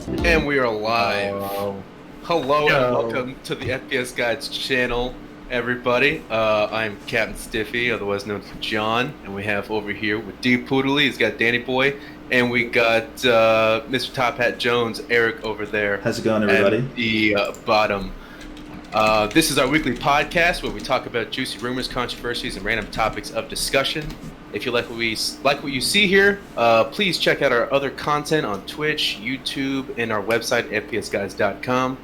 And we are live. Hello Yo. and welcome to the FPS Guides channel, everybody. I'm Captain Stiffy, otherwise known as John, and we have over here with D Poodley, he's got Danny Boy, and we got Mr. Top Hat Jones, Eric over there. How's it going, everybody? At the bottom. This is our weekly podcast where we talk about juicy rumors, controversies, and random topics of discussion. If you like what you see here, please check out our other content on Twitch, YouTube, and our website, fpsguides.com.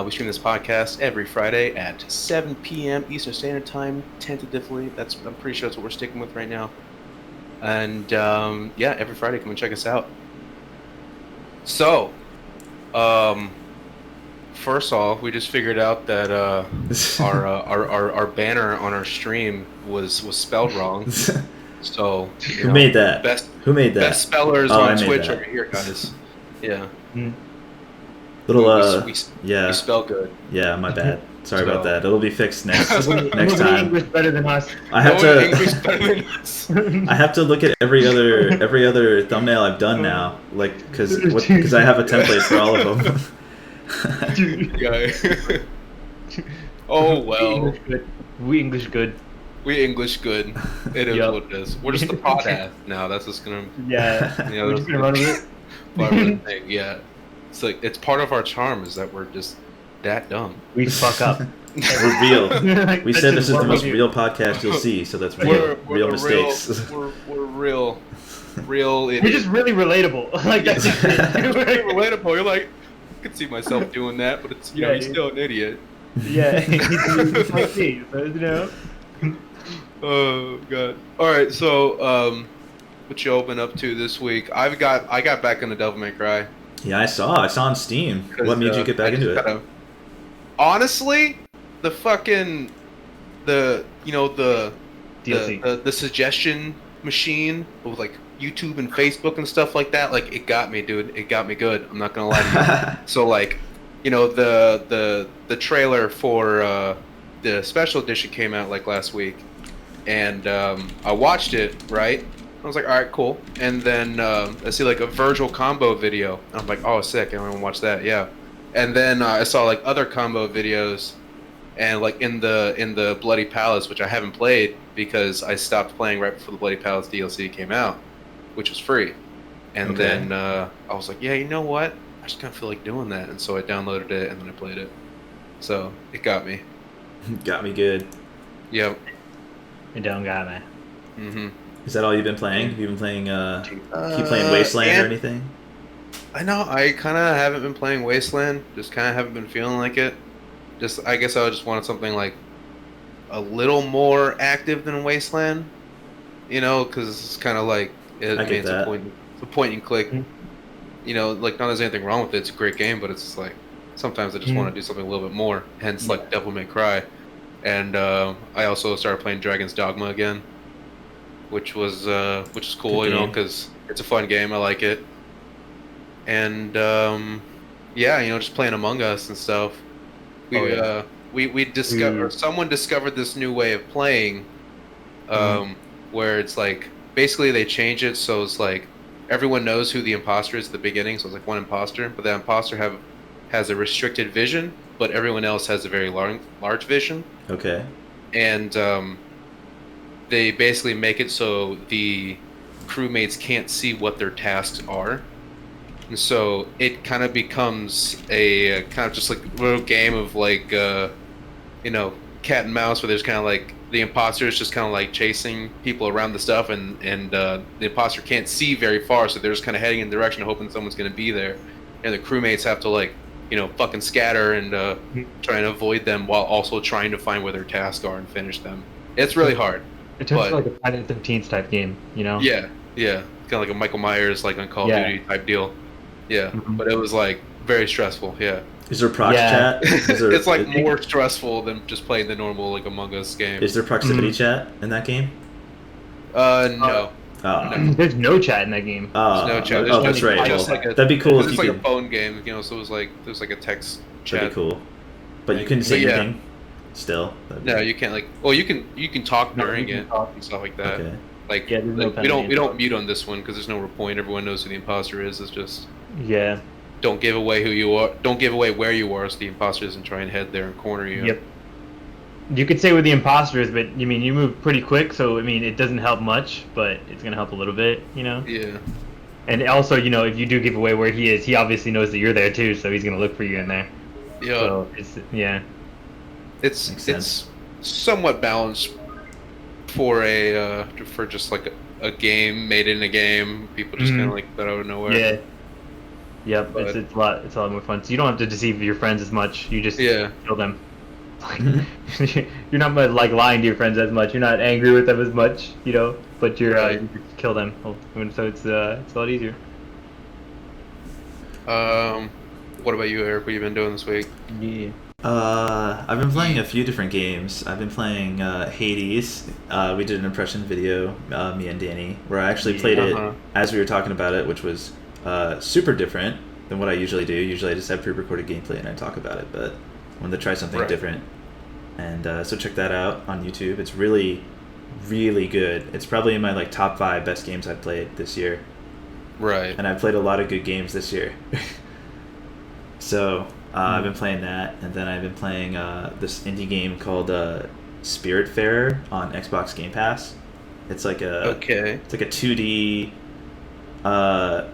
We stream this podcast every Friday at 7 p.m. Eastern Standard Time, tentatively. I'm pretty sure that's what we're sticking with right now. And yeah, every Friday, come and check us out. So, first off, we just figured out that our banner on our stream was spelled wrong. So who made that? Who made that? Best spellers on Twitch over here, guys. Yeah. Little we spell good. Yeah, my bad. Sorry about that. It'll be fixed next Nobody time. English better than us. I have to look at every other thumbnail I've done now, like because I have a template for all of them. Yeah. Oh well. We English good. We English good. It is what it is. We're just the podcast now. That's just gonna. Yeah. You know, We're just gonna run with it. Part of the thing. Yeah. It's like it's part of our charm is that we're just that dumb. We fuck up. We're real. We said this is the most real podcast you'll see, so that's real mistakes. We're real idiots. You're just really relatable. Like that's just relatable. You're like, I could see myself doing that, but it's you're still an idiot. Yeah. You know. Oh god. All right, so what you been up to this week? I got back into Devil May Cry. Yeah, I saw on Steam. What made you get back into it? Honestly, the fucking DLC. The suggestion machine with like YouTube and Facebook and stuff like that, like it got me, dude. It got me good. I'm not gonna lie to you. So like, the trailer for the special edition came out like last week, and I watched it, right? I was like, all right, cool. And then I see like a Virgil combo video. And I'm like, oh, sick. I want to watch that. Yeah. And then I saw like other combo videos, and like in the Bloody Palace, which I haven't played because I stopped playing right before the Bloody Palace DLC came out, which was free. And then I was like, yeah, you know what? I just kind of feel like doing that. And so I downloaded it and then I played it. So it got me. Got me good. Yep. It don't got me. Mm-hmm. Is that all you've been playing? Have you been playing keep playing Wasteland or anything? I know, I kind of haven't been playing Wasteland. Just kind of haven't been feeling like it. I guess I just wanted something like a little more active than Wasteland. Because it's kind of like it's a point and click. Mm-hmm. Like not there's anything wrong with it. It's a great game, but it's just like sometimes I just want to do something a little bit more. Hence, like Devil May Cry. And I also started playing Dragon's Dogma again, which is cool, because it's a fun game. I like it. And just playing Among Us and stuff. We discovered someone discovered this new way of playing, where it's like basically they change it so it's like everyone knows who the imposter is at the beginning. So it's like one imposter, but that imposter has a restricted vision, but everyone else has a very large vision. Okay. And they basically make it so the crewmates can't see what their tasks are. And so it kind of becomes a kind of just like a little game of like, cat and mouse, where there's kind of like the imposter is just kind of like chasing people around the stuff, and the imposter can't see very far, so they're just kind of heading in the direction hoping someone's going to be there. And the crewmates have to like, fucking scatter and try and avoid them while also trying to find where their tasks are and finish them. It's really hard. It turns like a Friday the 13th type game, Yeah. Kind of like a Michael Myers, like on Call of Duty type deal. Yeah, but it was like very stressful. Yeah. Is there prox chat? It's like more stressful than just playing the normal like Among Us game. Is there proximity chat in that game? No. No. There's no chat in that game. There's no chat. There's that's right. Well, that'd be cool if you could. It's like a phone game, so it was like there's like a text chat. That'd be cool. But you couldn't say anything. Still. No, you can't. Like, well, you can talk during it and stuff like that. Okay. Like, we don't mute on this one because there's no point. Everyone knows who the imposter is. It's just don't give away who you are. Don't give away where you are, so the imposter doesn't try and head there and corner you. Yep. You could say with the imposters, but you move pretty quick, so it doesn't help much, but it's gonna help a little bit, Yeah. And also, if you do give away where he is, he obviously knows that you're there too, so he's gonna look for you in there. Yeah. So it's somewhat balanced for for just like a game made in a game. People just kind of like that out of nowhere. Yeah. Yep. But it's a lot more fun. So you don't have to deceive your friends as much. You just kill them. Like, you're not like lying to your friends as much. You're not angry with them as much, But you just kill them. So it's a lot easier. What about you, Eric? What have you been doing this week? Yeah. I've been playing a few different games. I've been playing Hades. We did an impression video, me and Danny, where I actually played it as we were talking about it, which was super different than what I usually do. Usually I just have pre-recorded gameplay and I talk about it, but I wanted to try something different. And so check that out on YouTube. It's really, really good. It's probably in my top 5 best games I've played this year. Right. And I've played a lot of good games this year. So I've been playing that, and then I've been playing this indie game called Spiritfarer on Xbox Game Pass. It's like a 2D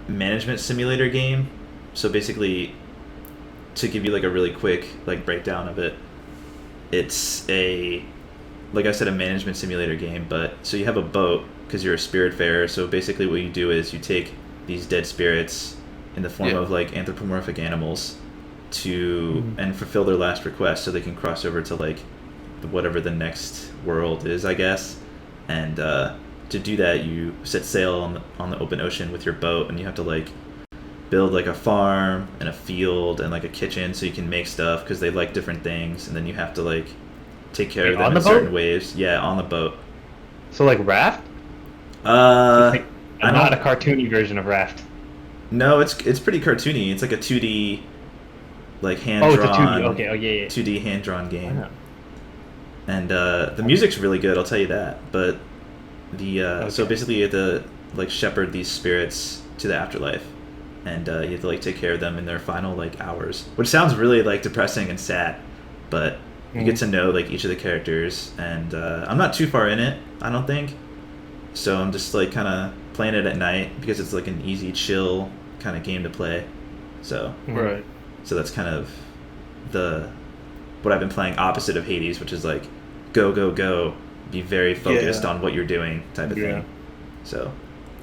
management simulator game. So basically, to give you a really quick breakdown of it, it's like I said, a management simulator game. But so you have a boat because you're a spiritfarer. So basically, what you do is you take these dead spirits in the form of anthropomorphic animals and fulfill their last request, so they can cross over to whatever the next world is, I guess. And to do that, you set sail on the open ocean with your boat, and you have to build a farm and a field and a kitchen so you can make stuff because they like different things, and then you have to take care of them in certain ways. Yeah, on the boat. So Raft? Not a cartoony version of Raft. No, it's pretty cartoony. It's like a 2D hand-drawn. Oh, it's a 2D. Okay. Oh, yeah. 2D hand-drawn game. And the music's really good, I'll tell you that. But so basically you have to shepherd these spirits to the afterlife, and you have to take care of them in their final hours, which sounds really depressing and sad, but you get to know each of the characters, and I'm not too far in it, I don't think. So I'm just kind of playing it at night because it's an easy, chill kind of game to play. So so that's kind of what I've been playing, opposite of Hades, which is go, be very focused on what you're doing type of thing. So,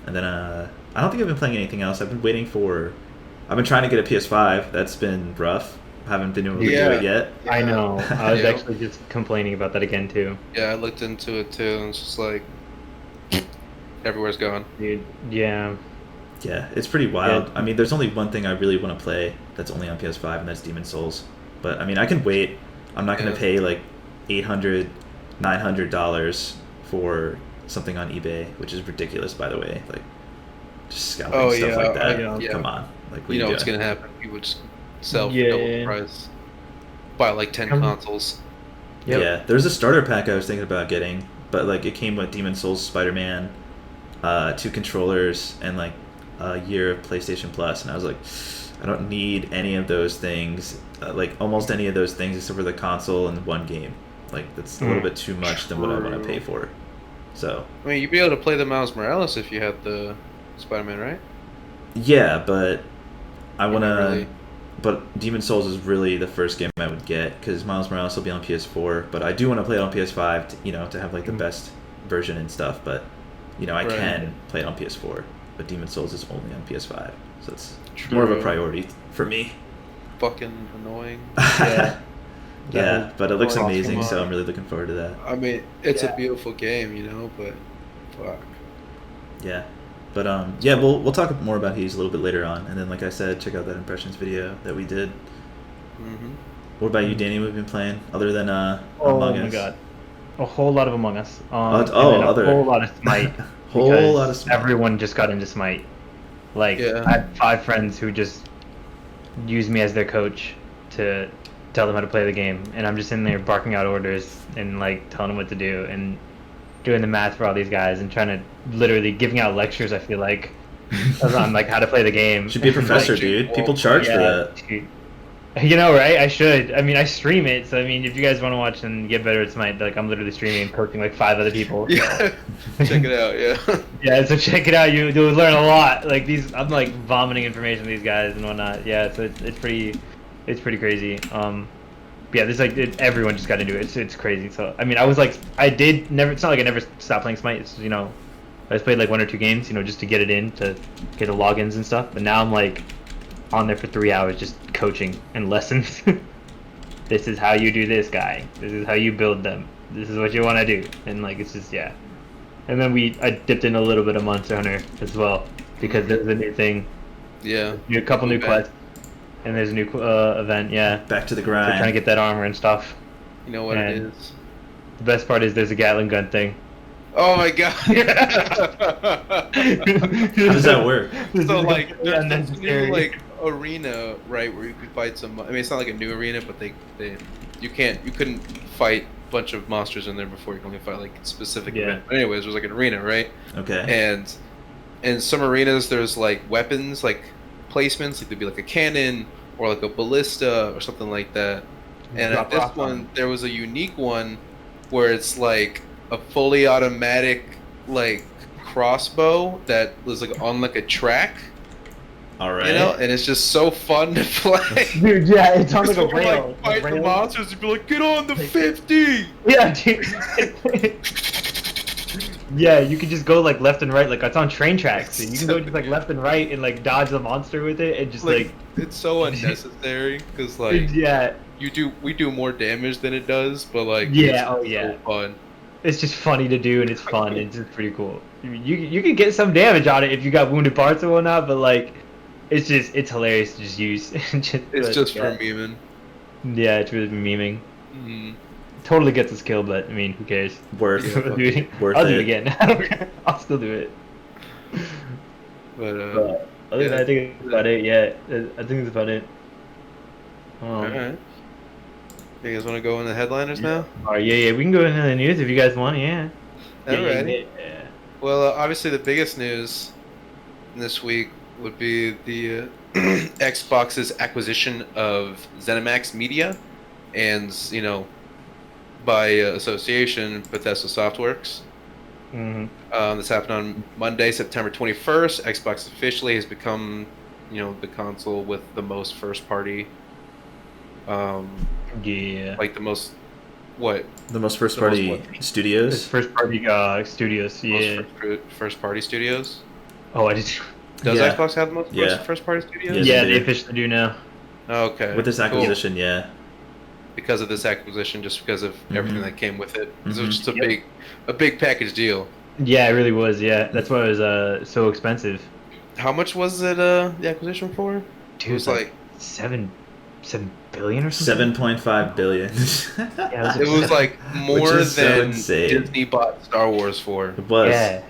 and then I don't think I've been playing anything else. I've been trying to get a PS5. That's been rough. I haven't been able to do it yet. I know. I was actually just complaining about that again too. Yeah, I looked into it too, and it's just everywhere's gone. Dude, yeah. Yeah, it's pretty wild. I mean, there's only one thing I really want to play that's only on PS5, and that's Demon's Souls. But I mean, I can wait. I'm not going to pay $800, $900 for something on eBay, which is ridiculous, by the way. Just scalping stuff like that. Come on, what what's going to happen? People just sell for double the price. Buy 10 consoles. Yep. Yeah, there's a starter pack I was thinking about getting, but it came with Demon's Souls, Spider-Man, 2 controllers, and a year of PlayStation Plus, and I was I don't need any of those things, almost any of those things except for the console and 1 game. That's a little bit too much than what I want to pay for. So I mean, you'd be able to play the Miles Morales if you had the Spider-Man, right? Yeah, but I want to. But Demon's Souls is really the first game I would get, because Miles Morales will be on PS4. But I do want to play it on PS5, to have the best version and stuff. But I can play it on PS4. But Demon's Souls is only on PS5, so it's more of a priority for me. Fucking annoying. Yeah, but it looks amazing, so I'm really looking forward to that. I mean, it's a beautiful game, but fuck. Yeah, but we'll talk more about Hades a little bit later on, and then like I said, check out that impressions video that we did. What about you, Danny? What have you been playing other than Among Us? Oh my god, a whole lot of Among Us. A whole lot of Smite. Whole lot of Smite. Everyone just got into Smite. I had 5 friends who just used me as their coach to tell them how to play the game, and I'm just in there barking out orders and telling them what to do and doing the math for all these guys and trying to literally giving out lectures. I feel on like how to play the game. Should be a professor, Like, dude. People charge for that. Dude. You know, right? I should. I mean, I stream it, so I mean, if you guys want to watch and get better at Smite, like I'm literally streaming and coaching like 5 other people. Yeah, check it out. Yeah. Yeah, so check it out. You'll learn a lot. Like I'm like vomiting information to these guys and whatnot. Yeah, so it's pretty crazy. Yeah, there's like everyone just got into it. It's crazy. So I mean, I was like, it's not like I never stopped playing Smite. It's, you know, I just played like 1 or 2 games, you know, just to get it in, to get the logins and stuff. But now I'm like on there for 3 hours just coaching and lessons. This is how you do this, guy. This is how you build them. This is what you want to do. And like, it's just, yeah. And then I dipped in a little bit of Monster Hunter as well, because there's a new thing. Yeah. A couple new quests. And there's a new event, yeah. Back to the So grind. trying to get that armor and stuff. You know what it is. The best part is there's a Gatling gun thing. Oh my god. How does that work? So like, there's this new like arena, right, where you could fight some. I mean, it's not like a new arena, but you couldn't fight a bunch of monsters in there before. You can only fight like specific event. But anyways, there's like an arena, right? Okay. And in some arenas, there's like weapons, like placements, like there'd be like a cannon or like a ballista or something like that. And at this one, there was a unique one where it's like a fully automatic like crossbow that was like on like a track. All right. You know, and it's just so fun to play. Dude, yeah, it's on like a rail. Like, fight the monsters, you'd be like, get on the 50! Yeah, dude. Yeah, you can just go like left and right, like it's on train tracks. And you can go just like left and right and like dodge the monster with it, and just like it's so unnecessary because like yeah, we do more damage than it does, but like yeah, it's so fun. It's just funny to do and it's fun. It's just pretty cool. You can get some damage on it if you got wounded parts or whatnot, but like it's hilarious to just use. It's just for memeing. Yeah, it's really memeing. Mm-hmm. Totally gets a skill, but I mean, who cares? Worth I'll do it again. I'll still do it. But other than that, I think that's about it. Yeah, I think that's about it. Alright. You guys want to go in the headliners now? Yeah, we can go into the news if you guys want. Yeah. Alright. Yeah. Well, obviously the biggest news this week would be the Xbox's acquisition of ZeniMax Media, and you know, by association, Bethesda Softworks. Mm-hmm. This happened on Monday, September 21st. Xbox officially has become, you know, the console with the most first-party. Like the most, what? The most first-party studios. First-party studios. Yeah. First-party studios. Oh, I just. Does Xbox have the most first-party studios? Yeah, they officially do now. Okay. With this acquisition, yeah. Because of this acquisition, just because of everything that came with it. It was just a big package deal. Yeah, it really was. Yeah, that's why it was so expensive. How much was it the acquisition for? Dude, it was like 7 billion or something. 7.5 billion. Yeah, it was like more than Disney bought Star Wars for. It was. Yeah.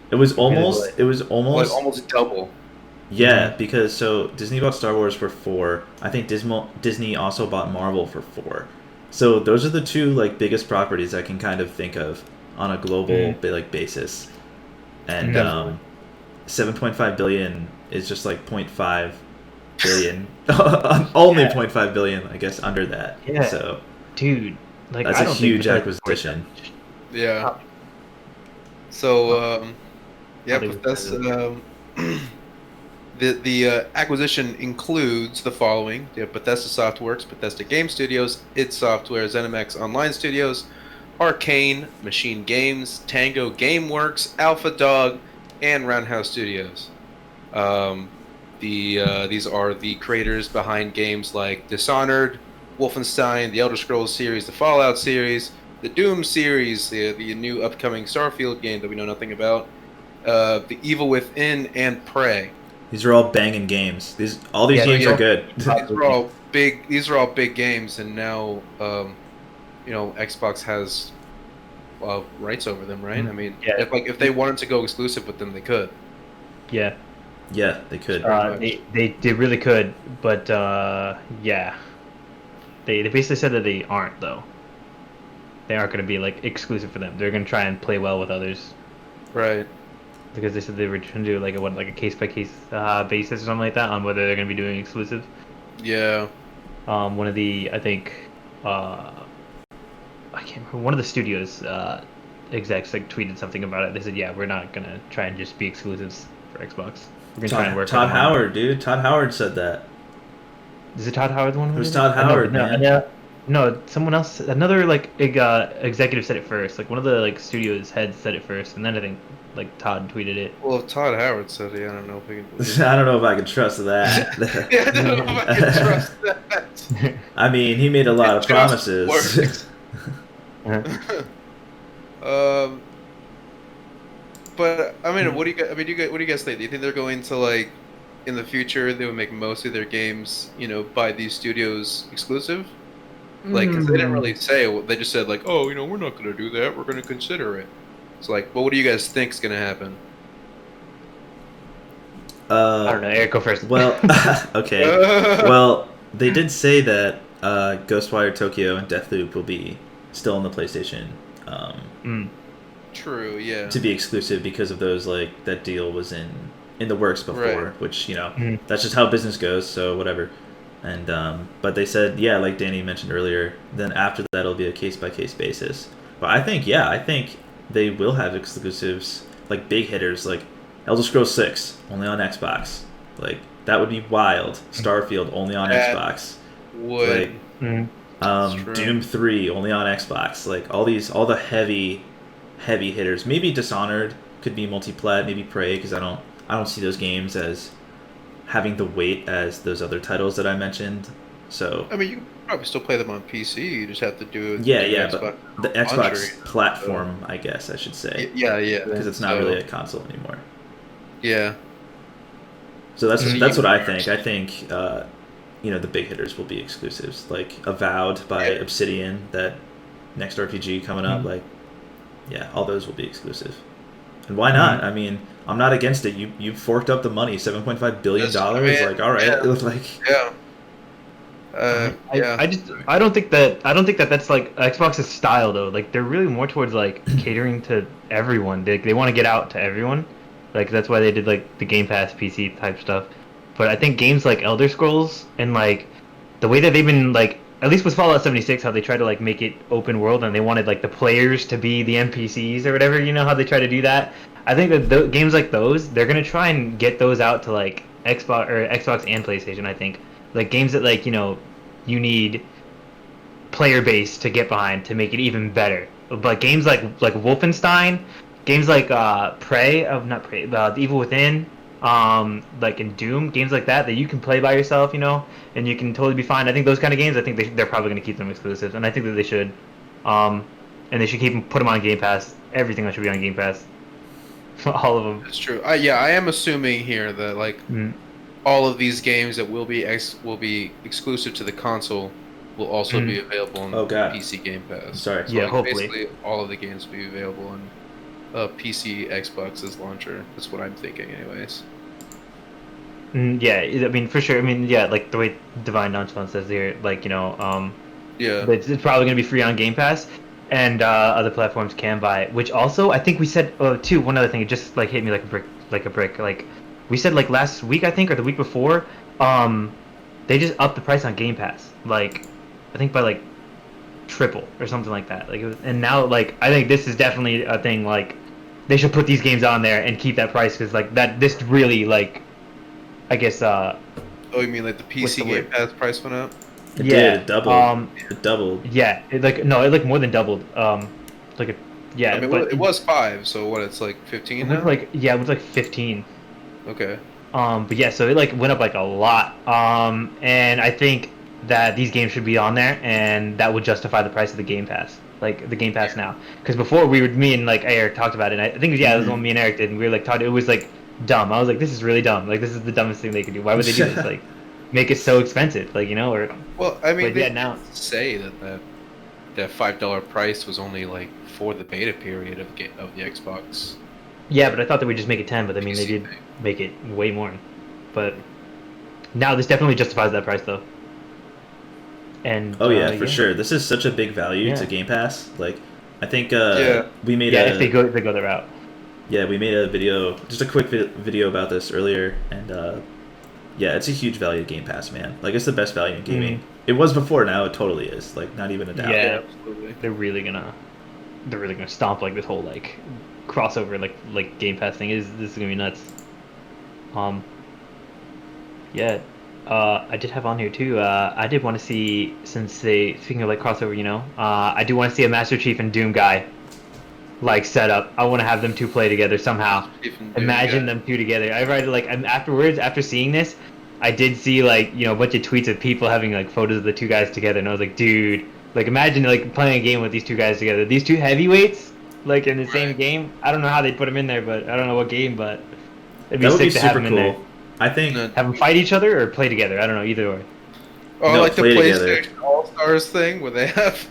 It was almost. Like almost double. Yeah, because so Disney bought Star Wars for 4. I think Disney also bought Marvel for 4. So those are the two like biggest properties I can kind of think of on a global like basis. And 7.5 billion is just like 0.5 billion. Only 0.5 billion, I guess, under that. Yeah. So dude, like that's a huge acquisition. Yeah. So Bethesda. The acquisition includes the following: they have Bethesda Softworks, Bethesda Game Studios, id Software, ZeniMax Online Studios, Arcane, Machine Games, Tango Gameworks, Alpha Dog, and Roundhouse Studios. These are the creators behind games like Dishonored, Wolfenstein, the Elder Scrolls series, the Fallout series, the Doom series, the new upcoming Starfield game that we know nothing about, The Evil Within, and Prey. These are all banging games. All these games are good. These are all big games, and now you know, Xbox has rights over them, right? I mean, if they wanted to go exclusive with them, they could. Yeah. Yeah, they could. They really could, but yeah. They basically said that they aren't though. They aren't going to be like exclusive for them. They're going to try and play well with others. Right. because they said they were trying to do like a case by case basis or something like that on whether they're going to be doing exclusive. Yeah. One of the I think I can't remember, one of the studios execs like tweeted something about it. They said, yeah, we're not gonna try and just be exclusives for Xbox. We're gonna try and work. Todd Howard, dude. Todd Howard said that. Is it Todd Howard the one? It was Todd Howard, man. No, someone else, another like executive said it first. Like one of the like studios heads said it first, and then I think like Todd tweeted it. Well, if Todd Howard said it, I don't know if we can. I don't know if I can trust that. Yeah, I don't know if I can trust that. I mean, he made a lot of promises. But I mean, what do you guys think? Do you think they're going to like in the future they would make most of their games, by these studios exclusive? Like, 'cause they didn't really say. They just said like, oh, we're not going to do that. We're going to consider it. It's like, well, what do you guys think is going to happen? I don't know. Eric, go first. Well, okay. Well, they did say that Ghostwire Tokyo and Deathloop will be still on the PlayStation. True, yeah. To be exclusive because of those, like, that deal was in the works before, right. Which, that's just how business goes, so whatever. And, but they said, yeah, like Danny mentioned earlier, then after that it'll be a case-by-case basis. But I think they will have exclusives, like big hitters, like Elder Scrolls 6, only on Xbox. Like, that would be wild. Starfield, only on Xbox. Would. Like, Doom 3, only on Xbox. Like, all the heavy hitters. Maybe Dishonored could be multi-plat, maybe Prey, because I don't see those games as having the weight as those other titles that I mentioned. So I mean, you can probably still play them on PC. You just have to do it. But the Xbox platform, I guess I should say. Yeah. Because it's not really a console anymore. Yeah. So that's what I think. I think the big hitters will be exclusives, like Avowed by Obsidian, that next RPG coming up. Like, yeah, all those will be exclusive. And why not? I mean, I'm not against it. You forked up the money, $7.5 billion. Like, all right, yeah. I don't think that that's like Xbox's style though. Like, they're really more towards like catering to everyone. They want to get out to everyone. Like, that's why they did like the Game Pass PC type stuff. But I think games like Elder Scrolls and like the way that they've been like, at least with Fallout 76, how they try to like make it open world and they wanted like the players to be the NPCs or whatever. You know how they try to do that. I think that games like those, they're gonna try and get those out to like Xbox and PlayStation. I think like games that like you need player base to get behind to make it even better. But games like Wolfenstein, games like The Evil Within, like in Doom, games like that you can play by yourself, and you can totally be fine. I think those kind of games, I think they're probably going to keep them exclusive, and I think that they should, and they should put them on Game Pass. Everything that should be on Game Pass, all of them. That's true. I am assuming here that like all of these games that will be exclusive to the console will also be available on PC Game Pass. Sorry. So yeah, hopefully. Basically, all of the games will be available on PC Xbox's launcher. That's what I'm thinking, anyways. Yeah, I mean, for sure. I mean, yeah, like the way Divine Nonchalant says here, like, yeah, it's probably going to be free on Game Pass, and other platforms can buy it. Which also, I think we said, too, one other thing, it just like hit me like a brick. Like, we said like last week, I think, or the week before, they just upped the price on Game Pass. Like, I think by like triple or something like that. Like, and now, like, I think this is definitely a thing. Like, they should put these games on there and keep that price, because like this really, like, I guess. Oh, you mean like the PC Game Pass price went up? It did. It doubled. It doubled. Yeah, it more than doubled. I mean, but it was 5, so what? It's like 15 now. It was like 15. Okay. But yeah, so it like went up like a lot. And I think that these games should be on there, and that would justify the price of the Game Pass. Like the Game Pass now, because before me and like Eric talked about it. And I think it was the one me and Eric did, and we were like talking. It was like dumb. I was like, this is really dumb. Like, this is the dumbest thing they could do. Why would they do this? Like, make it so expensive, like, or. Well, I mean, they now say that $5 price was only like for the beta period of the Xbox. Yeah, but I thought they would just make it 10. But I mean, they did make it way more. But now this definitely justifies that price, though. And for sure. This is such a big value to Game Pass. Like, I think we made if they go the route. Yeah, we made a video, just a quick video about this earlier, and yeah, it's a huge value of Game Pass, man. Like, it's the best value in gaming. It was before, now it totally is. Like, not even a doubt. Yeah, absolutely. They're really gonna stomp like this whole like crossover like Game Pass thing. This is gonna be nuts. Yeah. I did have on here too. I did want to see, since speaking of like crossover, you know, I do want to see a Master Chief and Doom guy like set up. I want to have them two play together somehow. Imagine them two together. I read like afterwards, after seeing this, I did see like, you know, a bunch of tweets of people having like photos of the two guys together, and I was like, dude, like imagine like playing a game with these two guys together. These two heavyweights like in the same game. I don't know how they put them in there, but I don't know what game, but it'd be sick to have them in there. I think have them fight each other or play together. I don't know, either or. Oh, no, like the PlayStation All Stars thing where they have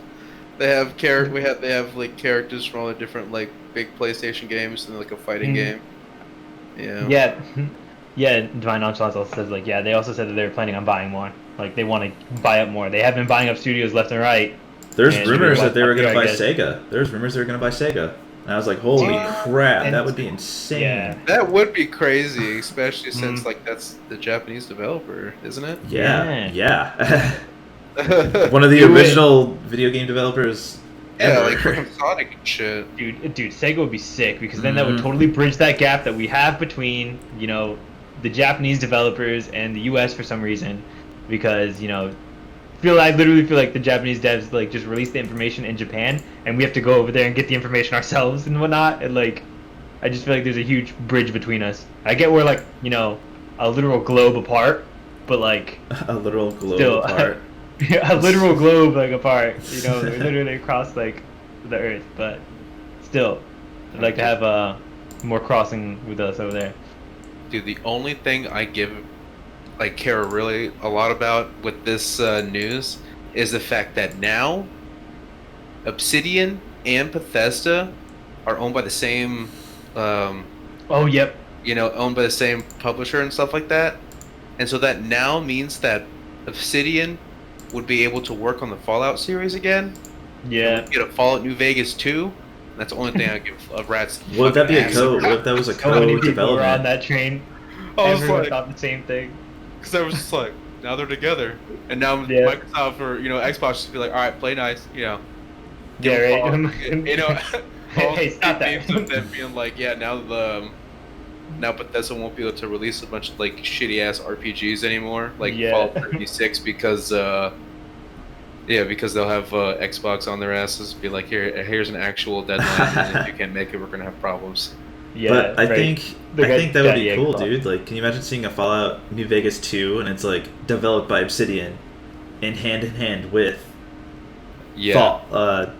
like characters from all the different like big PlayStation games and like a fighting game. Yeah. Yeah. Yeah. Divine Nonchalance also says like, yeah, they also said that they were planning on buying more. Like they want to buy up more. They have been buying up studios left and right. There's rumors that they were going to buy Sega. There's rumors they were going to buy Sega. And I was like, holy crap, that would be insane. Yeah. That would be crazy, especially since like that's the Japanese developer, isn't it? Yeah. One of the original video game developers. Yeah, like from Sonic and shit. Dude, Sega would be sick, because then that would totally bridge that gap that we have between, you know, the Japanese developers and the US for some reason, because, you know, I literally feel like the Japanese devs like just release the information in Japan, and we have to go over there and get the information ourselves and whatnot. And like, I just feel like there's a huge bridge between us. I get we're like, you know, a literal globe apart, but like a literal globe apart. A literal globe like apart. You know, we're literally across like the Earth, but still, I'd like to have more crossing with us over there. Dude, the only thing I care really a lot about with this news is the fact that now Obsidian and Bethesda are owned by the same you know, owned by the same publisher and stuff like that. And so that now means that Obsidian would be able to work on the Fallout series again. Yeah. Get a Fallout New Vegas 2. That's the only thing I give a rat's. Would that be a code? What if that was a code many people development? were on that train. Everyone thought the same thing. Because I was just like, now they're together, and now Microsoft or Xbox just be like, all right, play nice, you know. Yeah, right. You know. Hey, stop that. Of them being like, yeah, now Bethesda won't be able to release a bunch of like shitty ass RPGs anymore, like Fallout 76, because because they'll have Xbox on their asses, be like, here's an actual deadline, and if you can't make it, we're gonna have problems. Yeah, but I think that would be cool, dude. Like, can you imagine seeing a Fallout New Vegas 2 and it's like developed by Obsidian, in hand with Bethesda?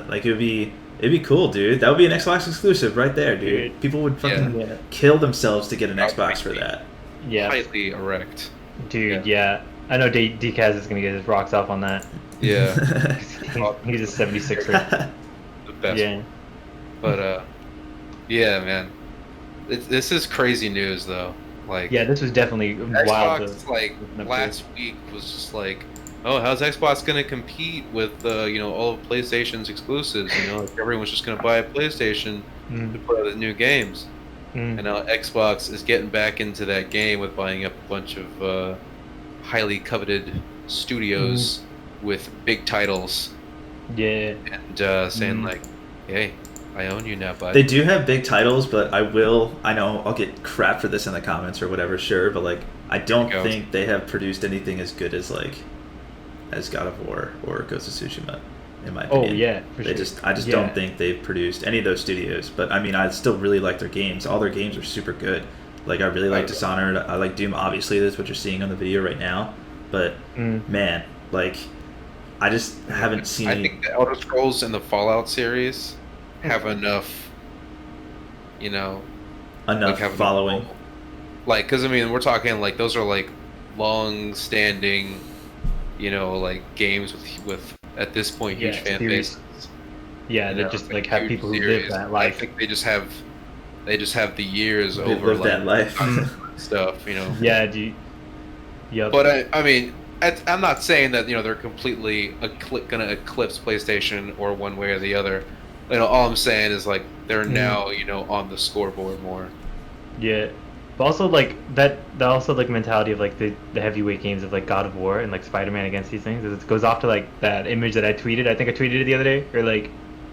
Like, it'd be cool, dude. That would be an Xbox exclusive right there, dude. People would fucking kill themselves to get an Xbox for that. Yeah, highly erect, dude. Yeah, I know Decaz is gonna get his rocks off on that. Yeah, he's a 76er. The best. Yeah, but yeah, man, this is crazy news though. Like, yeah, this was definitely wild. Xbox, like last week was just like, oh, how's Xbox gonna compete with all of PlayStation's exclusives? You know, like everyone's just gonna buy a PlayStation to play the new games. And now Xbox is getting back into that game with buying up a bunch of highly coveted studios with big titles. Yeah. And saying like, hey, I own you now, bud. They do have big titles, but I know I'll get crap for this in the comments or whatever, sure, but like, I don't think they have produced anything as good as God of War or Ghost of Tsushima, in my opinion. Oh yeah, for sure. I just don't think they've produced any of those studios. But I mean, I still really like their games. All their games are super good. Like, I really like Dishonored. I like Doom. Obviously, that's what you're seeing on the video right now. But man, like, I just haven't seen. I think the Elder Scrolls and the Fallout series have enough, following. Like, because I mean, we're talking like those are like long-standing, like games with at this point huge fan bases. Yeah, that just like have people who live that life. I think they just have the years they over live that life stuff, Yeah, But I mean, I'm not saying that they're completely gonna eclipse PlayStation or one way or the other. all I'm saying is like they're now on the scoreboard more. Yeah, but also like that also like mentality of like the heavyweight games of like God of War and like Spider-Man against these things. It goes off to like that image that I tweeted. I think I tweeted it the other day, or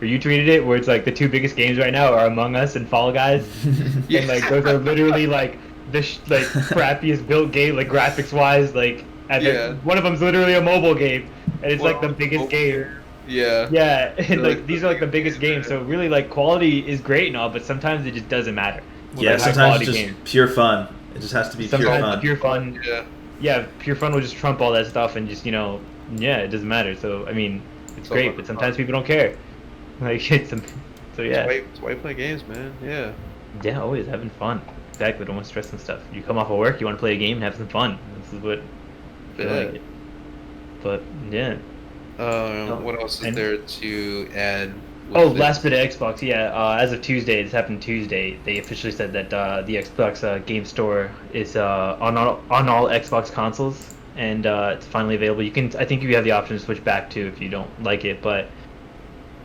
you tweeted it, where it's like the two biggest games right now are Among Us and Fall Guys, and like those are literally like the like crappiest built game, like graphics wise, like one of them's literally a mobile game, and it's like the biggest game. Yeah, and like these are like the biggest games, so really like quality is great and all, but sometimes it just doesn't matter. Yeah, like, sometimes it's just pure fun. It just has to be pure fun. Yeah, pure fun will just trump all that stuff, and just it doesn't matter. So I mean, it's great, but sometimes people don't care. Like so yeah. That's why you play games, man. Yeah. Yeah, always having fun. Exactly, don't want to stress and stuff. You come off of work, you want to play a game and have some fun. This is what I feel like it. But yeah. What else is there to add? Last bit of Xbox. Yeah, as of Tuesday, this happened Tuesday. They officially said that the Xbox Game Store is on all Xbox consoles, and it's finally available. You can, I think, you have the option to switch back to if you don't like it, but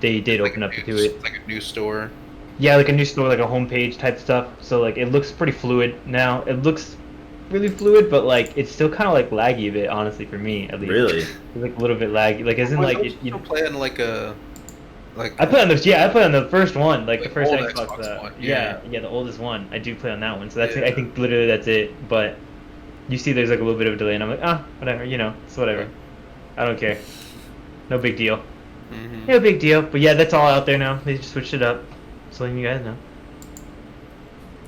they did open up to it. It's like a new store. Yeah, like a new store, like a homepage type stuff. So like it looks pretty fluid now. It looks really fluid, but like it's still kind of like laggy a bit, honestly, for me at least. Really? It's like a little bit laggy. Like isn't like you play on like a I play on the I play on the first one, like the first Xbox one. Yeah, the oldest one. I do play on that one. So that's I think literally that's it. But you see, there's like a little bit of a delay, and I'm like, whatever, it's whatever. I don't care. No big deal. No big deal. But yeah, that's all out there now. They just switched it up. Just letting you guys know.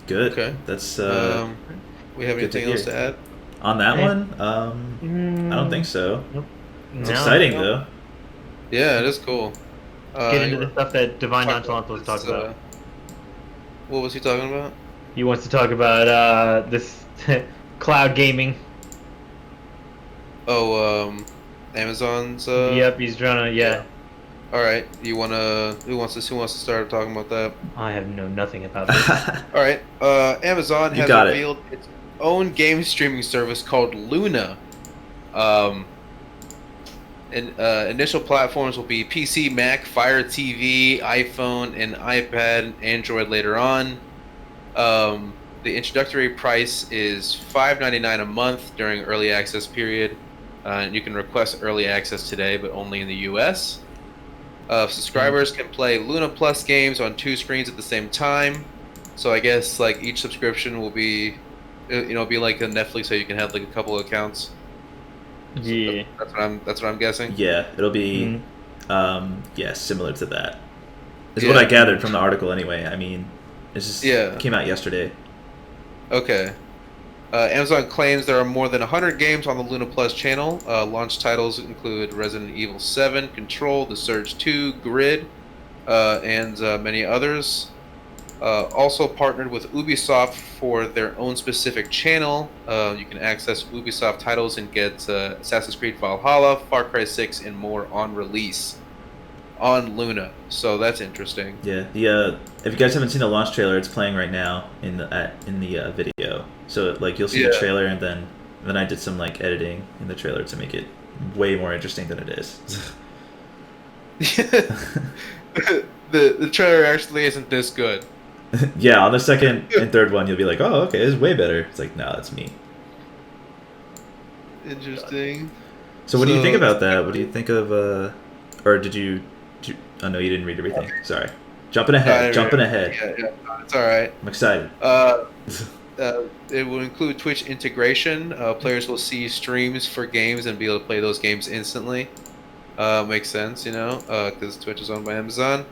Good. Okay. That's we have anything else to add on that one? I don't think so. Nope. It's exciting though. Yeah, it is cool. Get into the stuff that Divine Nonchalant was talking about. What was he talking about? He wants to talk about this cloud gaming. Amazon's. Yep, he's trying to. All right, who wants to start talking about that? I have nothing about this. All right, Amazon has revealed its own game streaming service called Luna. Initial platforms will be PC, Mac, Fire TV, iPhone, and iPad, Android later on. The introductory price is $5.99 a month during early access period. You can request early access today, but only in the U.S. Subscribers can play Luna Plus games on 2 screens at the same time. So I guess like each subscription will be, be like a Netflix, so you can have like a couple of accounts. Yeah, that's what I'm guessing. Yeah, it'll be, similar to that. Is what I gathered from the article anyway. I mean, it came out yesterday. Okay. Amazon claims there are more than 100 games on the Luna Plus channel. Launch titles include Resident Evil 7, Control, The Surge 2, Grid, and many others. Also partnered with Ubisoft for their own specific channel. You can access Ubisoft titles and get Assassin's Creed Valhalla, Far Cry 6, and more on release on Luna. So that's interesting. Yeah. If you guys haven't seen the launch trailer, it's playing right now in the video. So like you'll see the trailer, and then I did some like editing in the trailer to make it way more interesting than it is. the trailer actually isn't this good. Yeah, on the second and third one, you'll be like, "Oh, okay, it's way better." It's like, no, that's me. Interesting. So, what do you think about that? What do you think of, or did you? Oh no, you didn't read everything. Sorry, jumping ahead. Yeah, it's all right. I'm excited. It will include Twitch integration. Players will see streams for games and be able to play those games instantly. Makes sense, because Twitch is owned by Amazon.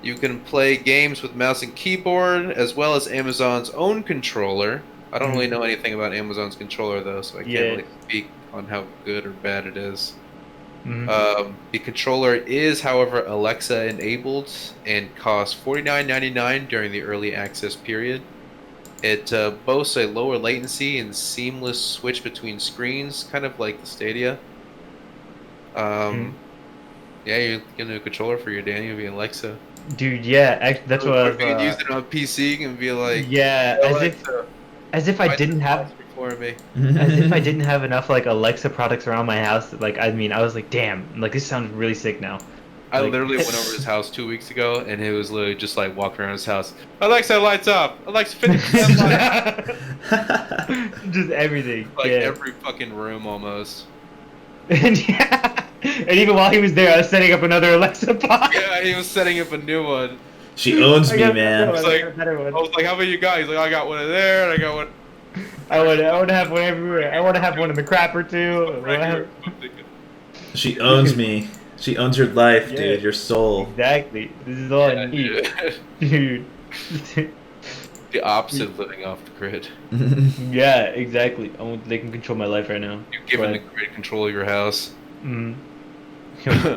You can play games with mouse and keyboard, as well as Amazon's own controller. I don't really know anything about Amazon's controller, though, so I can't really speak on how good or bad it is. The controller is, however, Alexa-enabled and costs $49.99 during the early access period. It boasts a lower latency and seamless switch between screens, kind of like the Stadia. Yeah, you're getting a controller for your Danny, it'll be Alexa. Dude, yeah, that's what I was. You can use it on PC and be like, as if I didn't have for me. As if I didn't have enough like Alexa products around my house. Like, I mean, I was like, damn, like this sounds really sick now. I literally went over his house 2 weeks ago, and he was literally just like walking around his house. Alexa, lights off. Alexa, 50% lights. Just everything. Like every fucking room almost. And even while he was there, I was setting up another Alexa box. Yeah, he was setting up a new one. She owns me, man. I was like, how about you guys? He's like, I got one in there, and I got one. I want to have one everywhere. I want to have one in the crapper too. She owns me. She owns your life, dude. Your soul. Exactly. This is all I need, dude. The opposite of living off the grid. Yeah, exactly. They can control my life right now. You're giving the grid control of your house.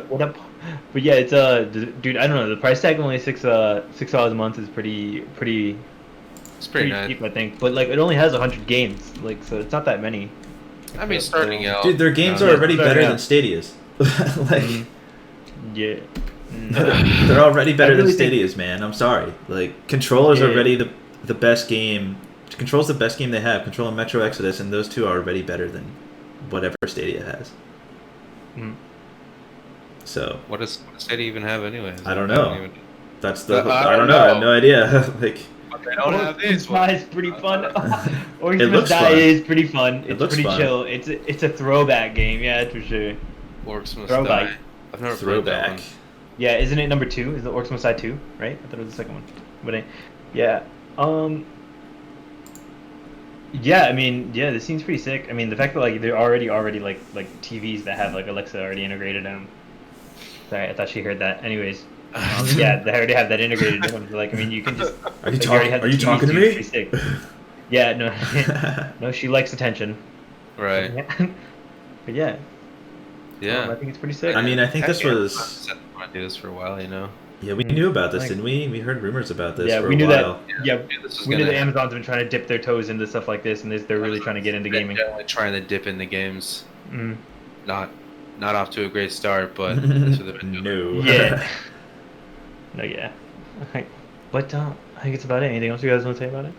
What up? But yeah, it's dude. I don't know. The price tag only $6 a month is pretty. It's pretty nice. Cheap, I think. But like, it only has 100 games. Like, so it's not that many. I mean, starting out. Dude, their games are already better than Stadia's. Like. Yeah. They're already better than Stadia's, man. I'm sorry. Like, Controller's already the best game. Control's the best game they have. Control and Metro Exodus, and those two are already better than whatever Stadia has. So. What does Stadia even have, anyways? I don't know. That's the. I don't know. I have no idea. Like. They don't have these. Is pretty fun. It looks fun. Is pretty fun. It looks pretty fun. chill. It's a throwback game. Yeah, that's for sure. Orcs Must Throwback. Die. I've never played that one. Yeah, isn't it number 2? Is the Orcs Must Die 2, right? I thought it was the second one. But yeah. Yeah, I mean, yeah, this seems pretty sick. I mean, the fact that like they're already like TVs that have like Alexa already integrated in them. Sorry, I thought she heard that. Anyways, yeah, they already have that integrated in them. Like, I mean, you can just. Are you talking to me? Pretty sick. Yeah, no, no, she likes attention. Right. But yeah. Yeah. I think it's pretty sick. I mean, I think this was. I do this for a while, you know. Yeah, we knew about this, didn't we? We heard rumors about this. Yeah, for we a knew while. that. Yeah, we knew that Amazon's been trying to dip their toes into stuff like this, and they're really trying to get into gaming. Definitely trying to dip into games. Not off to a great start, but that's what they've been doing. No. Yeah. No, yeah. Okay. But I think it's about it. Anything else you guys want to say about it?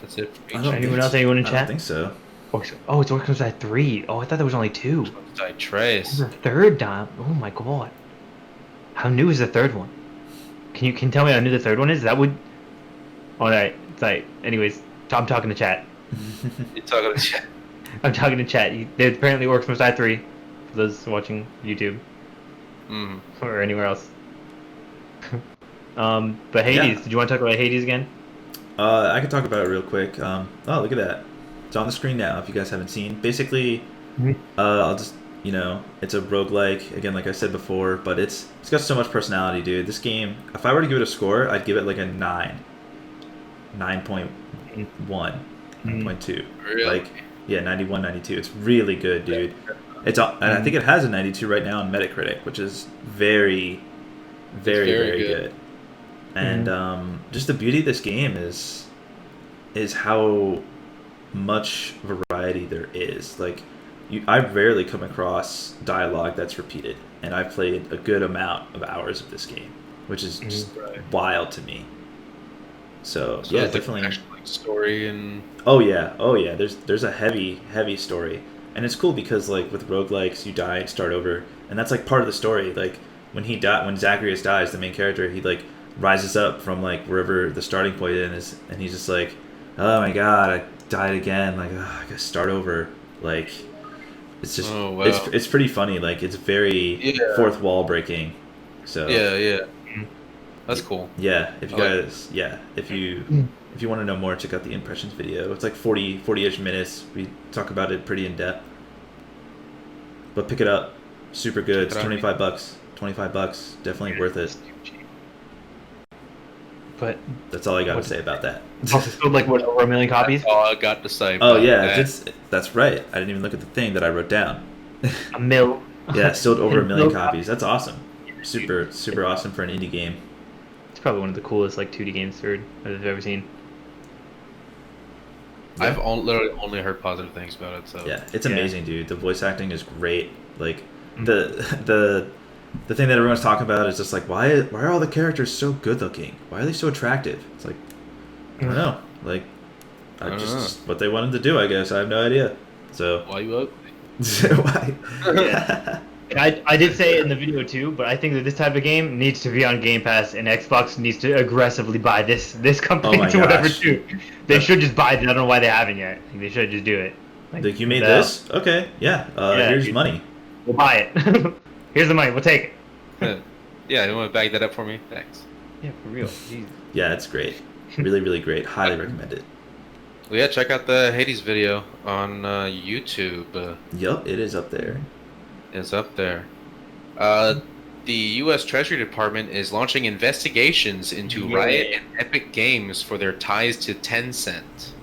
That's it. Anyone else? Anyone in chat? I don't think so. Oh, it's Orcs Must Die 3. Oh, I thought there was only 2. Trace. The third time. Oh my god. How new is the third one? Can you tell me how new the third one is? That would. Alright. It's like. Anyways, I'm talking to chat. You're talking to chat. I'm talking to chat. There's apparently Orcs Must Die 3. For those watching YouTube. Or anywhere else. But Hades. Did you want to talk about Hades again? I can talk about it real quick. Oh, look at that. It's on the screen now if you guys haven't seen. Basically, I'll just, it's a roguelike, again, like I said before, but it's got so much personality, dude. This game, if I were to give it a score, I'd give it like a 9. 9.1. 9.2. Really? Like, yeah, 91, 92. It's really good, dude. And I think it has a 92 right now on Metacritic, which is very, very good. And just the beauty of this game is how much variety there is. Like, I rarely come across dialogue that's repeated, and I've played a good amount of hours of this game, which is just wild to me. So yeah, definitely. Like actual, story and. Oh yeah. There's a heavy story, and it's cool because like with roguelikes, you die and start over, and that's like part of the story. Like when Zacharias dies, the main character, he like rises up from like wherever the starting point is, and he's just like, oh my god, I died again. Like, I gotta start over. Like, it's just it's pretty funny. Like, it's very fourth wall breaking. So yeah, that's cool. Yeah, if you guys, if you want to know more, check out the impressions video. It's like 40-ish minutes. We talk about it pretty in depth. But pick it up, super good. It's $25. $25, definitely worth it. But that's all I got to say about that. Also sold like what, over 1 million copies? That's all I got to say. Oh yeah, that's right. I didn't even look at the thing that I wrote down. A mil. Yeah, sold over 1 million copies. That's awesome. Super awesome for an indie game. It's probably one of the coolest like 2D games I've ever seen. Yeah. I've literally only heard positive things about it. So yeah, it's amazing, dude. The voice acting is great. Like the thing that everyone's talking about is just like, why are all the characters so good looking? Why are they so attractive? It's like, I don't know. Like, just what they wanted to do, I guess. I have no idea. So why you ugly? Why? I did say it in the video too, but I think that this type of game needs to be on Game Pass, and Xbox needs to aggressively buy this company Oh my to whatever gosh. too. They should just buy it. I don't know why they haven't yet. I think they should just do it. Like you made this? Okay, yeah. Here's money. We'll buy it. Here's the money. We'll take it. Yeah, you want to bag that up for me? Thanks. Yeah, for real. Jeez. Yeah, it's great. Really, really great. Highly recommend it. Well, yeah, check out the Hades video on YouTube. Yup, it is up there. It's up there. The U.S. Treasury Department is launching investigations into Riot and Epic Games for their ties to Tencent.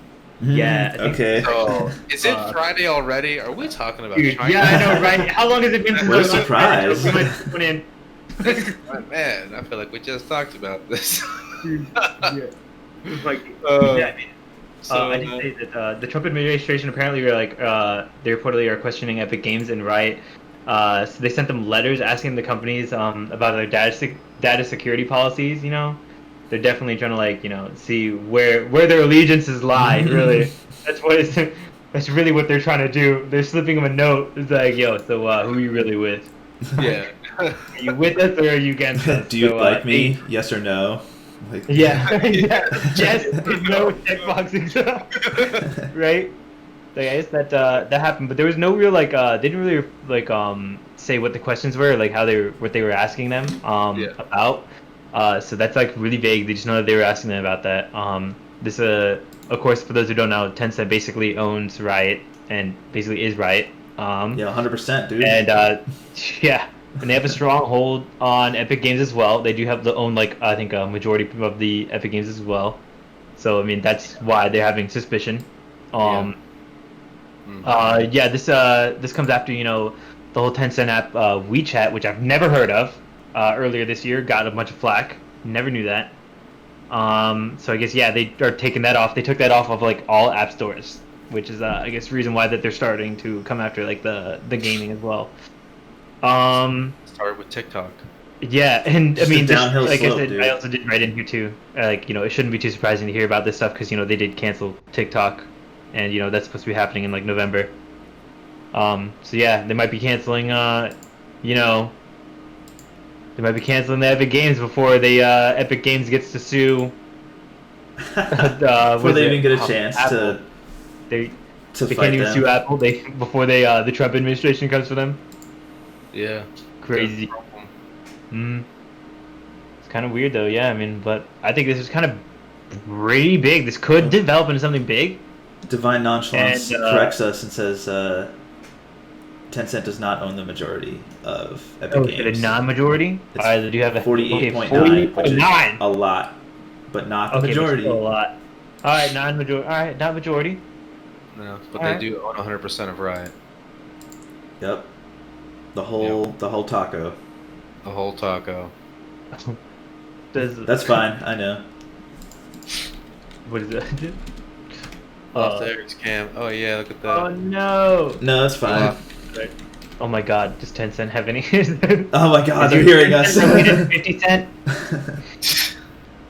Yeah. Okay. So, is it Friday already? Are we talking about Dude, China? yeah, I know, right? How long has it been since What a surprise. Man, I feel like we just talked about this. Yeah. Like, So, I did say that the Trump administration apparently were like they reportedly are questioning Epic Games and Riot. So they sent them letters asking the companies about their data security policies. You know, they're definitely trying to like see where their allegiances lie. Really, that's really what they're trying to do. They're slipping them a note. It's like, yo, so who are you really with? yeah. Are you with us or are you against us? Do you like me? Yes or no? Like, yeah, yeah. Yes, no checkboxing, right? Like, I guess that happened, but there was no real like they didn't really like say what the questions were, like what they were asking them about. So that's like really vague. They just know that they were asking them about that. This of course, for those who don't know, Tencent basically owns Riot and basically is Riot. yeah, 100%, dude. And yeah. And they have a strong hold on Epic Games as well. They do have the own, like, I think a majority of the Epic Games as well. So I mean that's why they're having suspicion. Yeah, this comes after the whole Tencent app WeChat, which I've never heard of. Earlier this year, got a bunch of flack. Never knew that. So I guess they are taking that off. They took that off of like all app stores, which is I guess reason why that they're starting to come after like the gaming as well. Started with TikTok. Yeah, and I mean, downhill like slope, I said, dude. I also did write in here too. Like, it shouldn't be too surprising to hear about this stuff because they did cancel TikTok, and that's supposed to be happening in like November. So yeah, they might be canceling. They might be canceling the Epic Games before Epic Games gets to sue. Before they even get a chance Apple. to They fight can't even them. sue Apple. Before the Trump administration comes for them. Yeah. Crazy. It's kind of weird though, yeah. I mean, but I think this is kind of pretty big. This could develop into something big. Divine Nonchalance And, corrects us and says Tencent does not own the majority of Epic Games. Is it a non-majority? It's Alright, do you have a 48.9, which is 48.9. a lot, but not the Okay, majority. but still a lot. Alright, non-majority. Alright, not majority. No, but Alright. they do own 100% of Riot. Yep. The whole taco. The whole taco. That's fine. I know. What is that? Oh, there's Cam. Oh yeah, look at that. Oh no! No, that's fine. Oh my god, does Tencent have any? Oh my god, they're hearing us. 50 cent?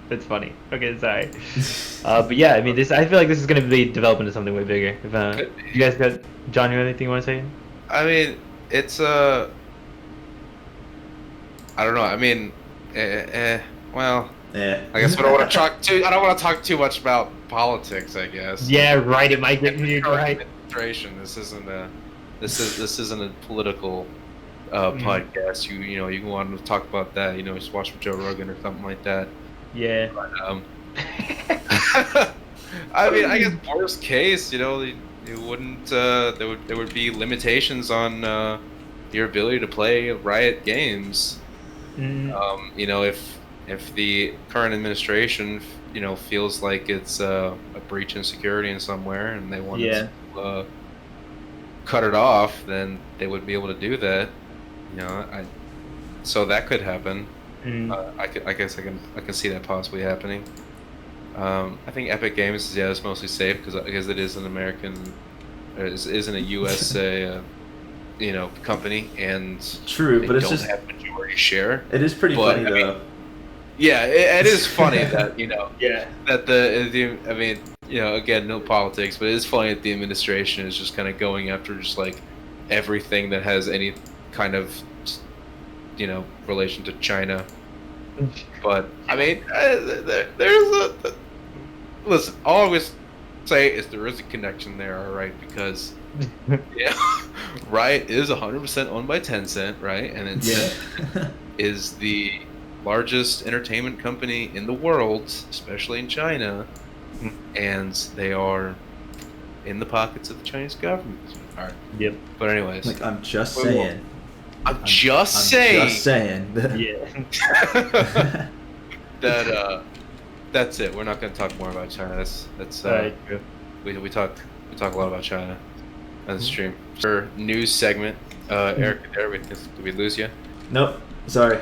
That's funny. Okay, sorry. But yeah, I mean, I feel like this is going to be developed into something way bigger. If you guys got, John, you have anything you want to say? I mean, it's I don't know. I mean, well, Yeah. I guess we don't want to talk too. I don't want to talk too much about politics. I guess. Yeah, right. It might get weird, Current right? administration. This isn't a political podcast. You can want to talk about that. Just watch Joe Rogan or something like that. Yeah. But, I mean, I guess worst case, it wouldn't. There would be limitations on your ability to play Riot games. If the current administration, feels like it's a breach in security in somewhere, and they want to cut it off, then they would be able to do that. So that could happen. I guess I can see that possibly happening. I think Epic Games is mostly safe because it is an American, isn't a USA company, and True, but it's don't just have majority share. it is pretty funny though. Yeah, it is funny that Yeah. that again, no politics, but it is funny that the administration is just kind of going after just like everything that has any kind of, relation to China. But I mean, listen. All I always say is there is a connection there, all right? Because Riot is 100% owned by Tencent, right? And it's is the largest entertainment company in the world, especially in China, and they are in the pockets of the Chinese government. All right. Yep. But anyways, like I'm just saying. I'm just saying. Yeah. That's it. We're not going to talk more about China. That's Right, true. we talk a lot about China on the stream. For news segment, Eric, did we lose you? Nope. Sorry.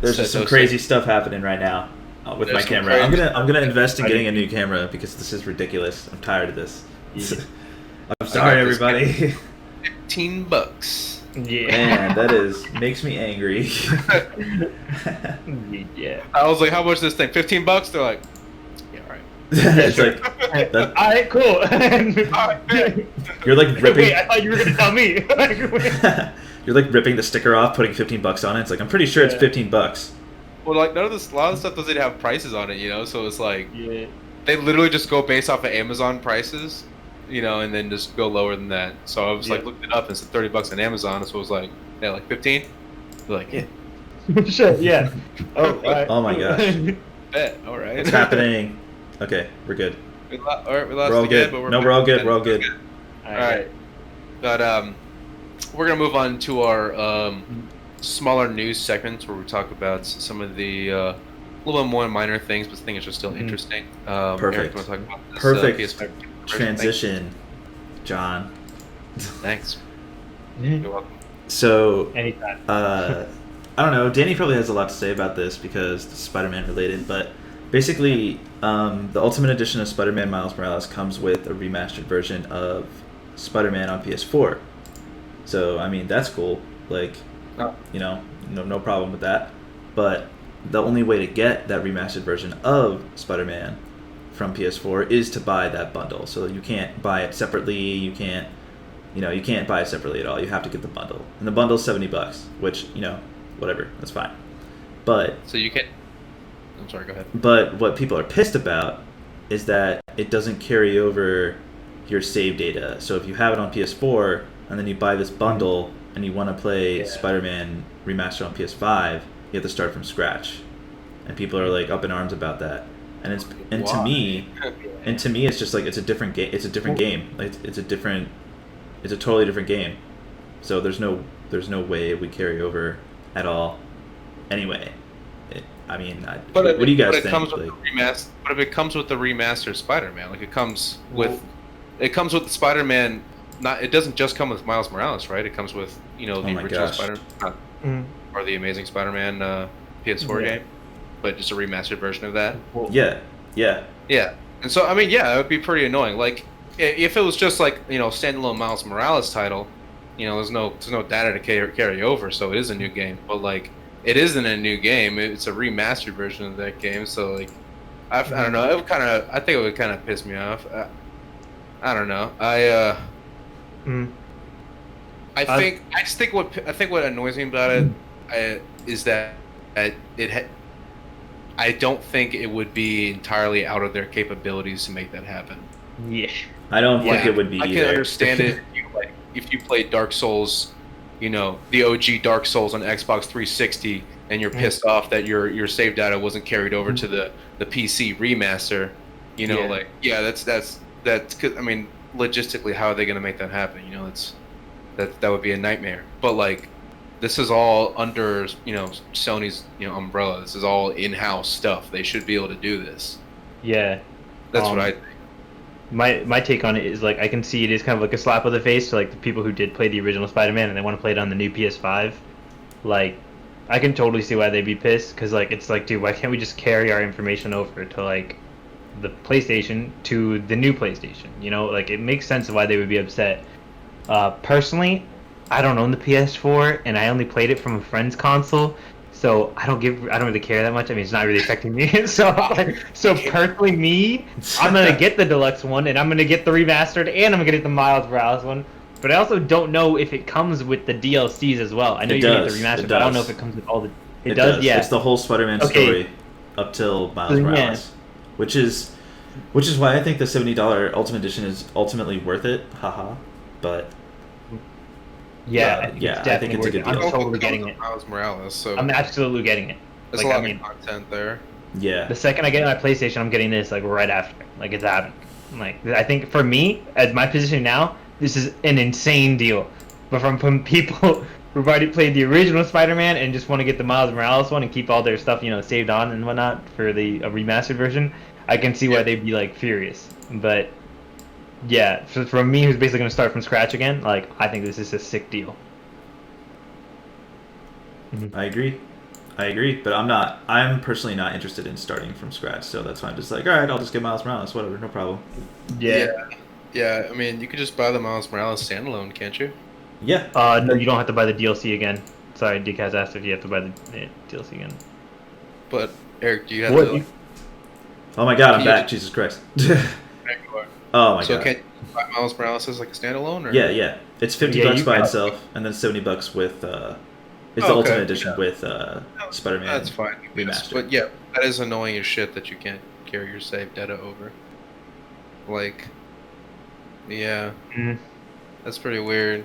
There's just some crazy stuff happening right now with my camera. I'm gonna invest in getting a new camera because this is ridiculous. I'm tired of this. I'm sorry, everybody. $15. Yeah. Man, that makes me angry. Yeah. I was like, how much is this thing? $15? They're like, yeah, all right. It's like, all right, cool. You're like ripping. Wait, I thought you were gonna tell me. You're like ripping the sticker off, putting $15 on it. It's like I'm pretty sure it's $15. Well, like a lot of the stuff doesn't have prices on it, so it's like they literally just go based off of Amazon prices, and then just go lower than that. So I was like looked it up and said $30 on Amazon, so it was like, yeah, like 15. They're like, yeah. Sure, yeah. Oh, right. Oh my gosh. Bet. All right. What's happening? Okay, we're good. All right, we lost We're all again, good. but No, we're all good. We're all good. All right. But we're gonna move on to our smaller news segments where we talk about some of the a little bit more minor things, but things are still interesting. Perfect. Eric, you want to talk about this, Perfect PS5 transition, John. Thanks. You're welcome. So, anytime. I don't know. Danny probably has a lot to say about this because it's Spider-Man related, but basically, the Ultimate Edition of Spider-Man Miles Morales comes with a remastered version of Spider-Man on PS4. So, I mean, that's cool. Like, no problem with that. But the only way to get that remastered version of Spider-Man from PS4 is to buy that bundle. So you can't buy it separately. You can't buy it separately at all. You have to get the bundle. And the bundle's $70, which, whatever, that's fine. But so you can. I'm sorry. Go ahead. But what people are pissed about is that it doesn't carry over your save data. So if you have it on PS4 and then you buy this bundle and you want to play Spider-Man Remastered on PS5, you have to start from scratch. And people are like up in arms about that. And to me, it's just like it's a different game. It's a different game. Like it's a totally different game. So there's no way it would carry over at all. Anyway, what do you guys think? But if it comes with the remastered Spider-Man, like it comes with the Spider-Man. It doesn't just come with Miles Morales, right? It comes with the original Spider-Man or the Amazing Spider-Man PS4 game, but just a remastered version of that. Yeah. And so it would be pretty annoying. Like if it was just like standalone Miles Morales title, there's no data to carry over, so it is a new game. But like it isn't a new game; it's a remastered version of that game. So like I don't know. I think it would kind of piss me off. I don't know. I think what annoys me about it is that I don't think it would be entirely out of their capabilities to make that happen. Yeah. I don't think it would be. I can understand it if you play Dark Souls, the OG Dark Souls on Xbox 360, and you're pissed off that your save data wasn't carried over to the PC remaster. That's cause, logistically, how are they going to make that happen? That would be a nightmare. But like, this is all under Sony's umbrella. This is all in-house stuff. They should be able to do this. Yeah, that's what I think. My take on it is like I can see it is kind of like a slap of the face to like the people who did play the original Spider-Man and they want to play it on the new PS5. Like, I can totally see why they'd be pissed because like it's like, dude, why can't we just carry our information over to like the PlayStation to the new PlayStation? Like it makes sense of why they would be upset. Personally, I don't own the PS4 and I only played it from a friend's console, so I don't really care that much. It's not really affecting me. so personally, I'm gonna get the deluxe one and I'm gonna get the remastered and I'm gonna get the Miles Morales one. But I also don't know if it comes with the DLCs as well. I know you're gonna get the remaster, but I don't know if it comes with all the. It does. Yeah. It's the whole Spider-Man story up till Miles Morales, which is why I think the $70 Ultimate Edition is ultimately worth it. Haha. But yeah, I think it's a good deal. I'm totally getting it. Miles Morales, so I'm absolutely getting it. There's a lot of content there. Yeah. The second I get my PlayStation, I'm getting this like right after. Like it's happening. Like I think for me, as my position now, this is an insane deal. But from people who've already played the original Spider-Man and just want to get the Miles Morales one and keep all their stuff, saved on and whatnot for the remastered version, I can see why they'd be like furious. But yeah, so for me, who's basically going to start from scratch again, like I think this is a sick deal. I agree, but I'm personally not interested in starting from scratch, so that's why I'm just like, all right, I'll just get Miles Morales, whatever, no problem. Yeah, I mean, you could just buy the Miles Morales standalone, can't you? Yeah. No, you don't have to buy the DLC again. Sorry, Decaz asked if you have to buy the DLC again. But, Eric, do you have to... Oh my god, I'm back, Jesus Christ. Oh my god. So can you buy Miles Morales as like a standalone? Or? Yeah. It's $50 by itself, and then $70 with... It's the Ultimate Edition with Spider-Man. That's fine. Remastered. But yeah, that is annoying as shit that you can't carry your save data over. Like, yeah. That's pretty weird.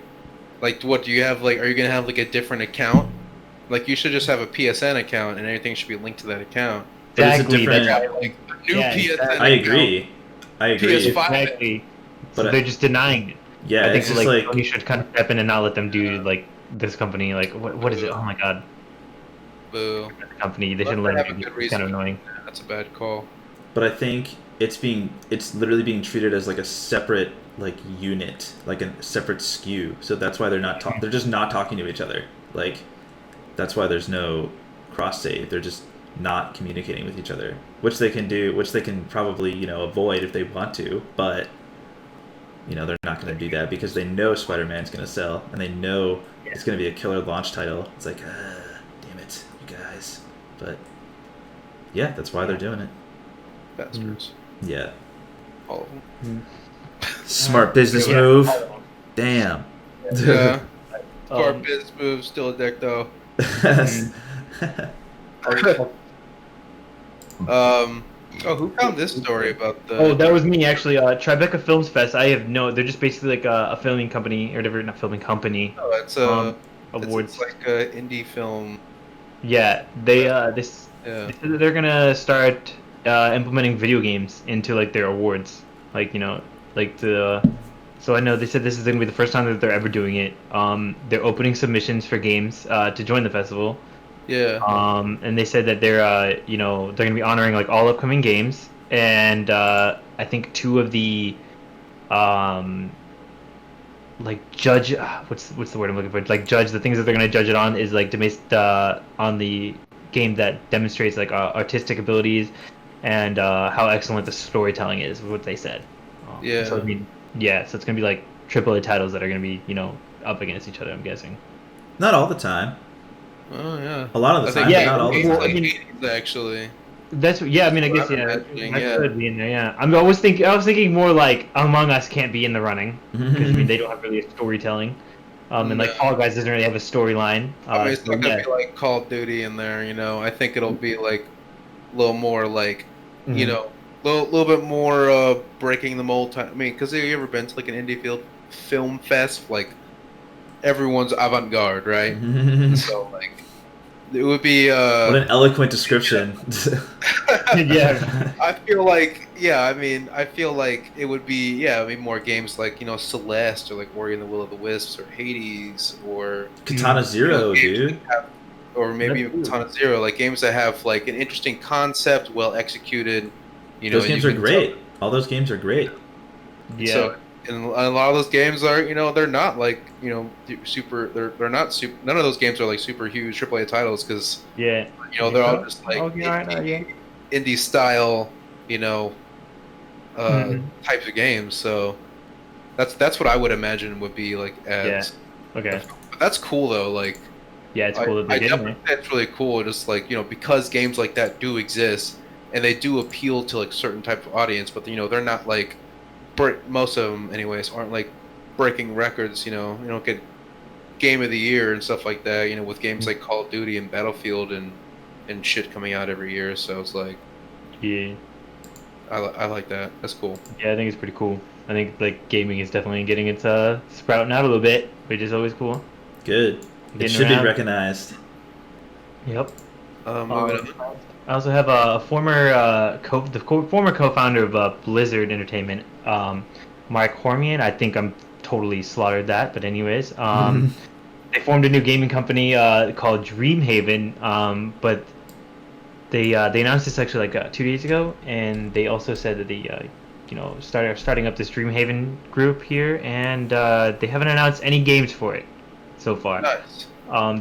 Like, what do you have? Like, are you gonna have like a different account? Like, you should just have a PSN account, and everything should be linked to that account. Exactly. Like a new PSN account. I agree. PS5. Exactly. So they're just denying it. Yeah, I think it's just like you should kind of step in and not let them do like this company. Like, what is it? Oh my god. Boo. The company. They shouldn't let them do it. It's kind of annoying. That's a bad call. But I think it's literally being treated as like a separate like unit, like a separate SKU. So that's why they're just not talking to each other. Like that's why there's no cross save. They're just not communicating with each other, which they can probably avoid if they want to, but they're not going to do that because they know Spider-Man's going to sell and they know it's going to be a killer launch title. It's like, damn it, you guys. But yeah, that's why they're doing it. Bastards. Yeah. All of them. Smart business move. Damn. Yeah. Smart business move. Still a dick though. Who found this story about the... Oh, that was me actually. Tribeca Films Fest. They're just basically like a filming company, or whatever, not filming company. Oh, it's awards. It's like a indie film. Yeah, they said that they're gonna start implementing video games into like their awards, So I know they said this is gonna be the first time that they're ever doing it. They're opening submissions for games to join the festival. Yeah. And they said that they're gonna be honoring like all upcoming games, and I think two of the judge what's the word I'm looking for? Like judge the things that they're gonna judge it on is like on the game that demonstrates like artistic abilities and how excellent the storytelling is what they said. So I mean, so it's gonna be like AAA titles that are gonna be up against each other, I'm guessing. Not all the time. Oh yeah. A lot of the time, but not all the time. I mean, actually. That's I mean, I guess that could be in there. Yeah, I was thinking more like Among Us can't be in the running because I mean they don't have really a storytelling, and like Fall Guys doesn't really have a storyline. I mean, it's not gonna be like Call of Duty in there, I think it'll be like a little more like, little bit more breaking the mold. I mean, because have you ever been to like an indie film fest? Like everyone's avant-garde, right? So like. It would be what an eloquent description. Yeah. I feel like it would be more games like Celeste or like Ori and the Will of the Wisps or Hades or Katana Zero, dude. Or maybe Katana Zero, like games that have like an interesting concept, well executed. Those games are great. All those games are great. Yeah. So, and a lot of those games are, they're not like, super. They're not super. None of those games are like super huge AAA titles because they're all just like indie style, types of games. So that's what I would imagine would be like as. Yeah. Okay. But that's cool though. Like. Yeah, it's cool that they did it. That's really cool. Just like because games like that do exist and they do appeal to like certain type of audience, but they're not like. Most of them, anyways, aren't like breaking records. You don't get Game of the Year and stuff like that. With games like Call of Duty and Battlefield and shit coming out every year. So it's like, yeah, I like that. That's cool. Yeah, I think it's pretty cool. I think like gaming is definitely getting its sprouting out a little bit, which is always cool. Good. It should be recognized. Yep. Moving on. I also have a former former co-founder of Blizzard Entertainment, Mark Hormian. I think I'm totally slaughtered that, but anyways, they formed a new gaming company called Dreamhaven, but they announced this actually like 2 days ago, and they also said that they starting up this Dreamhaven group here, and they haven't announced any games for it so far. Nice.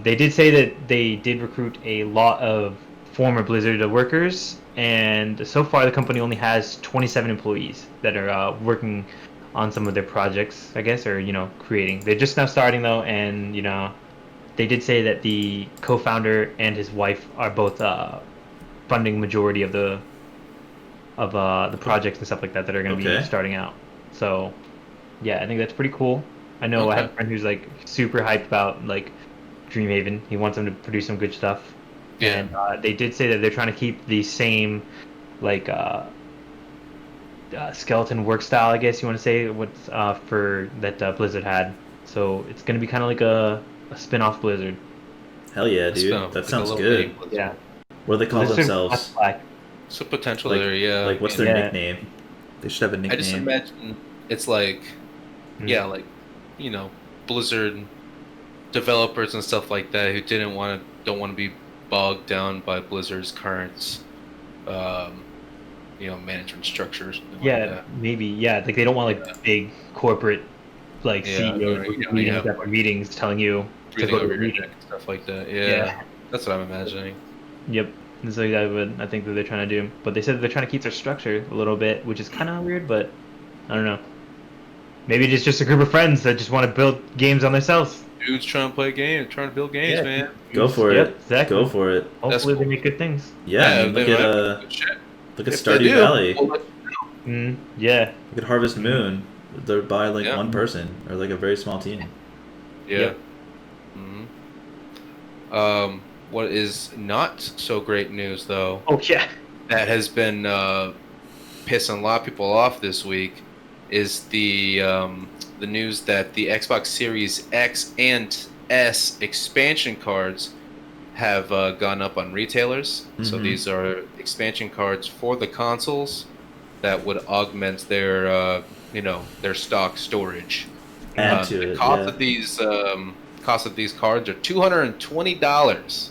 They did say that they did recruit a lot of former Blizzard workers, and so far the company only has 27 employees that are working on some of their projects, I guess, or creating. They're just now starting though, and they did say that the co-founder and his wife are both funding majority of the projects and stuff like that are going to be starting out. So yeah, I think that's pretty cool. I know I have a friend who's like super hyped about like Dreamhaven. He wants them to produce some good stuff. Yeah. And they did say that they're trying to keep the same like skeleton work style, I guess you want to say, what's for that Blizzard had. So it's going to be kind of like a spin-off Blizzard. Hell yeah, dude. That sounds good. Yeah. What do they call themselves? So potential there, yeah. Like, what's their nickname? They should have a nickname. I just imagine it's like, like, Blizzard developers and stuff like that who don't want to be bogged down by Blizzard's current, management structures. Yeah, maybe. Yeah, like they don't want like big corporate, like CEOs meetings telling you to go to a meeting and stuff like that. Yeah, that's what I'm imagining. Yep, that's like I think that they're trying to do. But they said that they're trying to keep their structure a little bit, which is kind of weird. But I don't know. Maybe it's just a group of friends that just want to build games on themselves. Dudes trying to play games, trying to build games, man. Go for it. Exactly. Go for it. Hopefully they make good things. Yeah, look at Stardew Valley. Yeah. Look at Harvest Moon. They're by like one person or like a very small team. Yeah. Yep. Mm-hmm. What is not so great news though? Oh yeah. That has been pissing a lot of people off this week is the news that the Xbox Series X and S expansion cards have gone up on retailers. Mm-hmm. So these are expansion cards for the consoles that would augment their their stock storage. The cost of these cards are $220.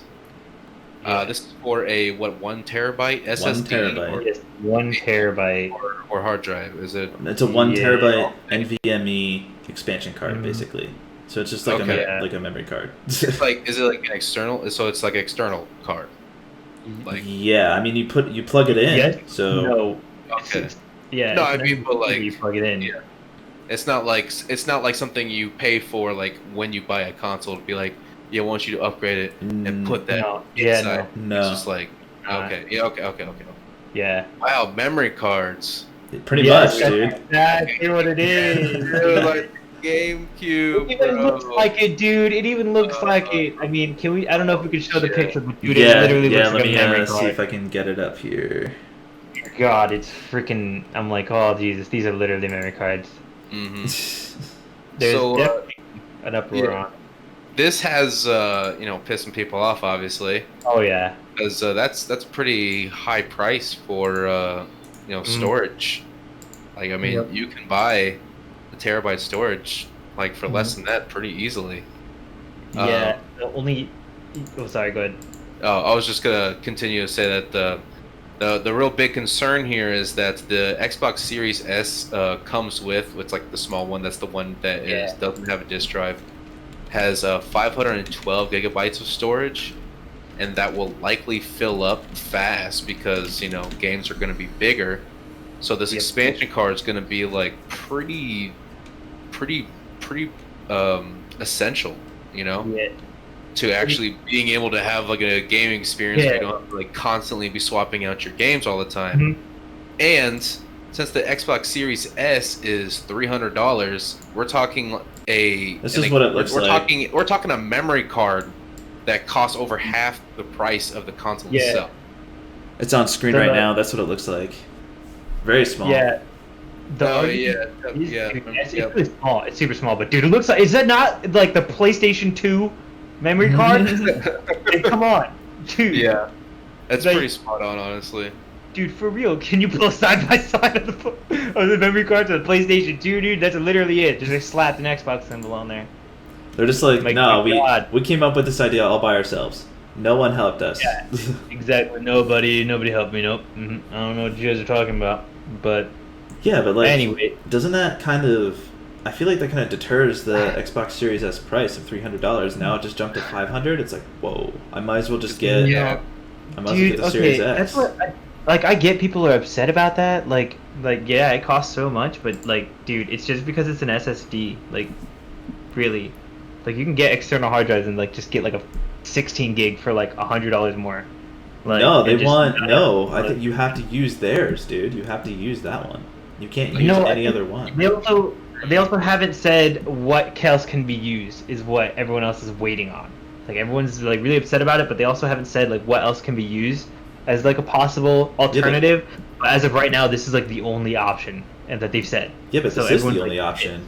This is for a 1 terabyte SSD? 1 terabyte. Yes, 1 terabyte or hard drive. Is it? It's a 1 terabyte NVMe expansion card, basically. So it's just like a memory card. Is it like an external? So it's like an external card. Like I mean you plug it in. Yes. So no. Okay. Yeah. No, I mean, but like you plug it in. Yeah. It's not like something you pay for like when you buy a console to be like, I want you to upgrade it and put that inside. No. It's just like okay. Yeah. Wow, memory cards. Pretty much, dude. Exactly what it is. Dude, like GameCube. It even looks like it, dude. It even looks like it. I mean, can we? I don't know if we can show the picture, but dude, it literally looks like a memory card. See if I can get it up here. God, it's freaking. I'm like, oh Jesus, these are literally memory cards. Mm-hmm. There's definitely an uproar on. This has pissing people off, obviously. Oh yeah. Because that's a pretty high price for storage. Like I mean, you can buy a terabyte storage like for less than that pretty easily. Yeah. Only. Oh, sorry. Go ahead. Oh, I was just gonna continue to say that the real big concern here is that the Xbox Series S comes with it's like the small one. That's the one that doesn't have a disk drive. Has 512 gigabytes of storage, and that will likely fill up fast because games are going to be bigger. So this expansion card is going to be like pretty essential, to actually being able to have like a gaming experience where you don't have to like constantly be swapping out your games all the time. And since the Xbox Series S is $300, we're talking This is what it looks like. We're talking a memory card that costs over half the price of the console itself. It's on screen right now. That's what it looks like. Very small. Yeah. It's really small. It's super small. But dude, it looks like, is that not like the PlayStation 2 memory card? Like, come on, dude. Yeah, that's like, pretty spot on, honestly. Dude, for real, can you pull side by side of the memory card to the PlayStation 2, dude? That's literally it. Just they slapped an Xbox symbol on there. They're just like no, we came up with this idea all by ourselves. No one helped us. Yeah, exactly. Nobody helped me. Nope. I don't know what you guys are talking about, but. Yeah, but like, anyway, doesn't that kind of? I feel like that kind of deters the Xbox Series S price of $300. Now it just jumped to $500. It's like, whoa! I might as well just get. Yeah. I might as well get the Series X. That's what. I get people are upset about that. Like, yeah, it costs so much, but like, dude, it's just because it's an SSD. Like, really, like you can get external hard drives and like just get like a 16 gig for like $100 more. Like, no, they want no. I think you have to use theirs, dude. You have to use that one. You can't use any other one. They also haven't said what else can be used. Is what everyone else is waiting on. Like everyone's like really upset about it, but they also haven't said like what else can be used as like a possible alternative. Yeah, but as of right now, this is like the only option, and that they've said. Yeah, but this is the only option.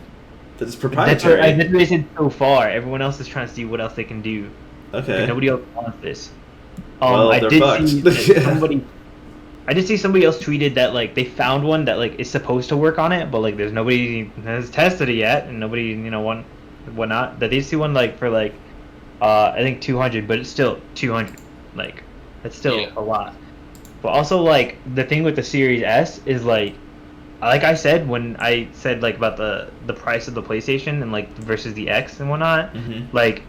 But it's proprietary. That's what they said so far. Everyone else is trying to see what else they can do. Okay. But nobody else wants this. Well, I they're did fucked. see I did see somebody else tweeted that like they found one that like is supposed to work on it, but like there's nobody has tested it yet, and nobody whatnot. That they see one like for like I think 200, but it's still 200. Like that's still a lot. But also like the thing with the Series S is like I said when I said like about the price of the PlayStation and like versus the X and whatnot, like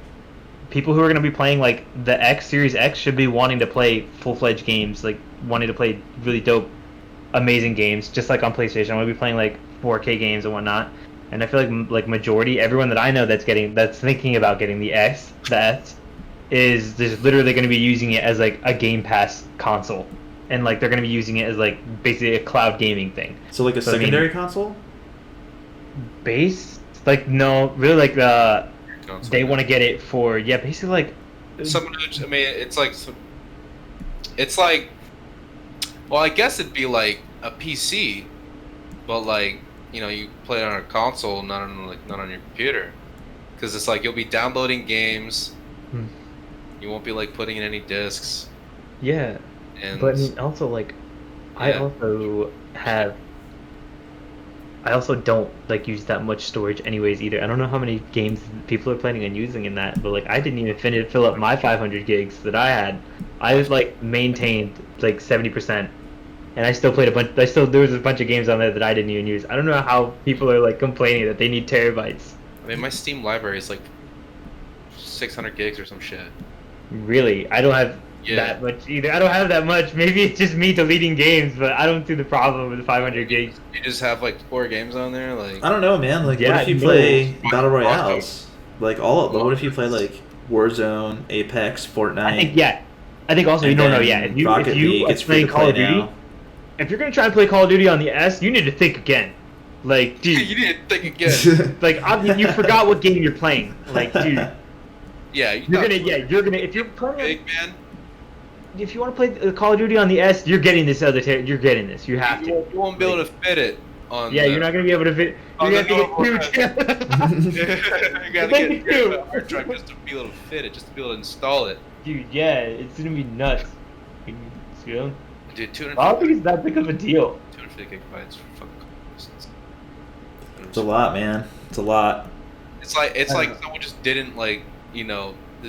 people who are going to be playing like the Series X should be wanting to play full-fledged games, like wanting to play really dope, amazing games, just like on PlayStation. I want to be playing like 4K games and whatnot. And I feel like majority, everyone that I know that's thinking about getting the S, is just literally going to be using it as like a Game Pass console, and like they're going to be using it as like basically a cloud gaming thing. So like a secondary console? Base? Like no, really like they want to get it for basically like someone who, I mean, it's like well, I guess it'd be like a PC, but like you play it on a console, not on your computer, because it's like you'll be downloading games, you won't be like putting in any discs. Yeah, and but I mean, also like I also don't like use that much storage anyways either. I don't know how many games people are planning on using in that, but like I didn't even fill up my 500 gigs that I had. I was like maintained like 70%, and I still played a bunch. There was a bunch of games on there that I didn't even use. I don't know how people are like complaining that they need terabytes. I mean, my Steam library is like 600 gigs or some shit. Really, I don't have that much either. I don't have that much. Maybe it's just me deleting games, but I don't see the problem with the 500 gigs. You just have like 4 games on there, like. I don't know, man. Like, what if you play battle royales? Like what if you play like Warzone, Apex, Fortnite? I think also if you are playing Call of Duty, if you're gonna try and play Call of Duty on the S, you need to think again. Like, dude, you need to think again. Like, you forgot what game you're playing. Like, dude. Yeah, you're gonna if you're playing. Big man. If you want to play Call of Duty on the S, you're getting this you're getting this. You have to. You won't be able to fit it on. Yeah, you're not gonna be able to fit. You have to get you gotta get a hard drive just to be able to fit it, just to be able to install it. Dude, yeah, it's gonna be nuts. You know? Dude, 250. I don't think it's that big of a deal. 250 gigabytes for fucking. It's a lot, man. It's a lot. It's like someone just didn't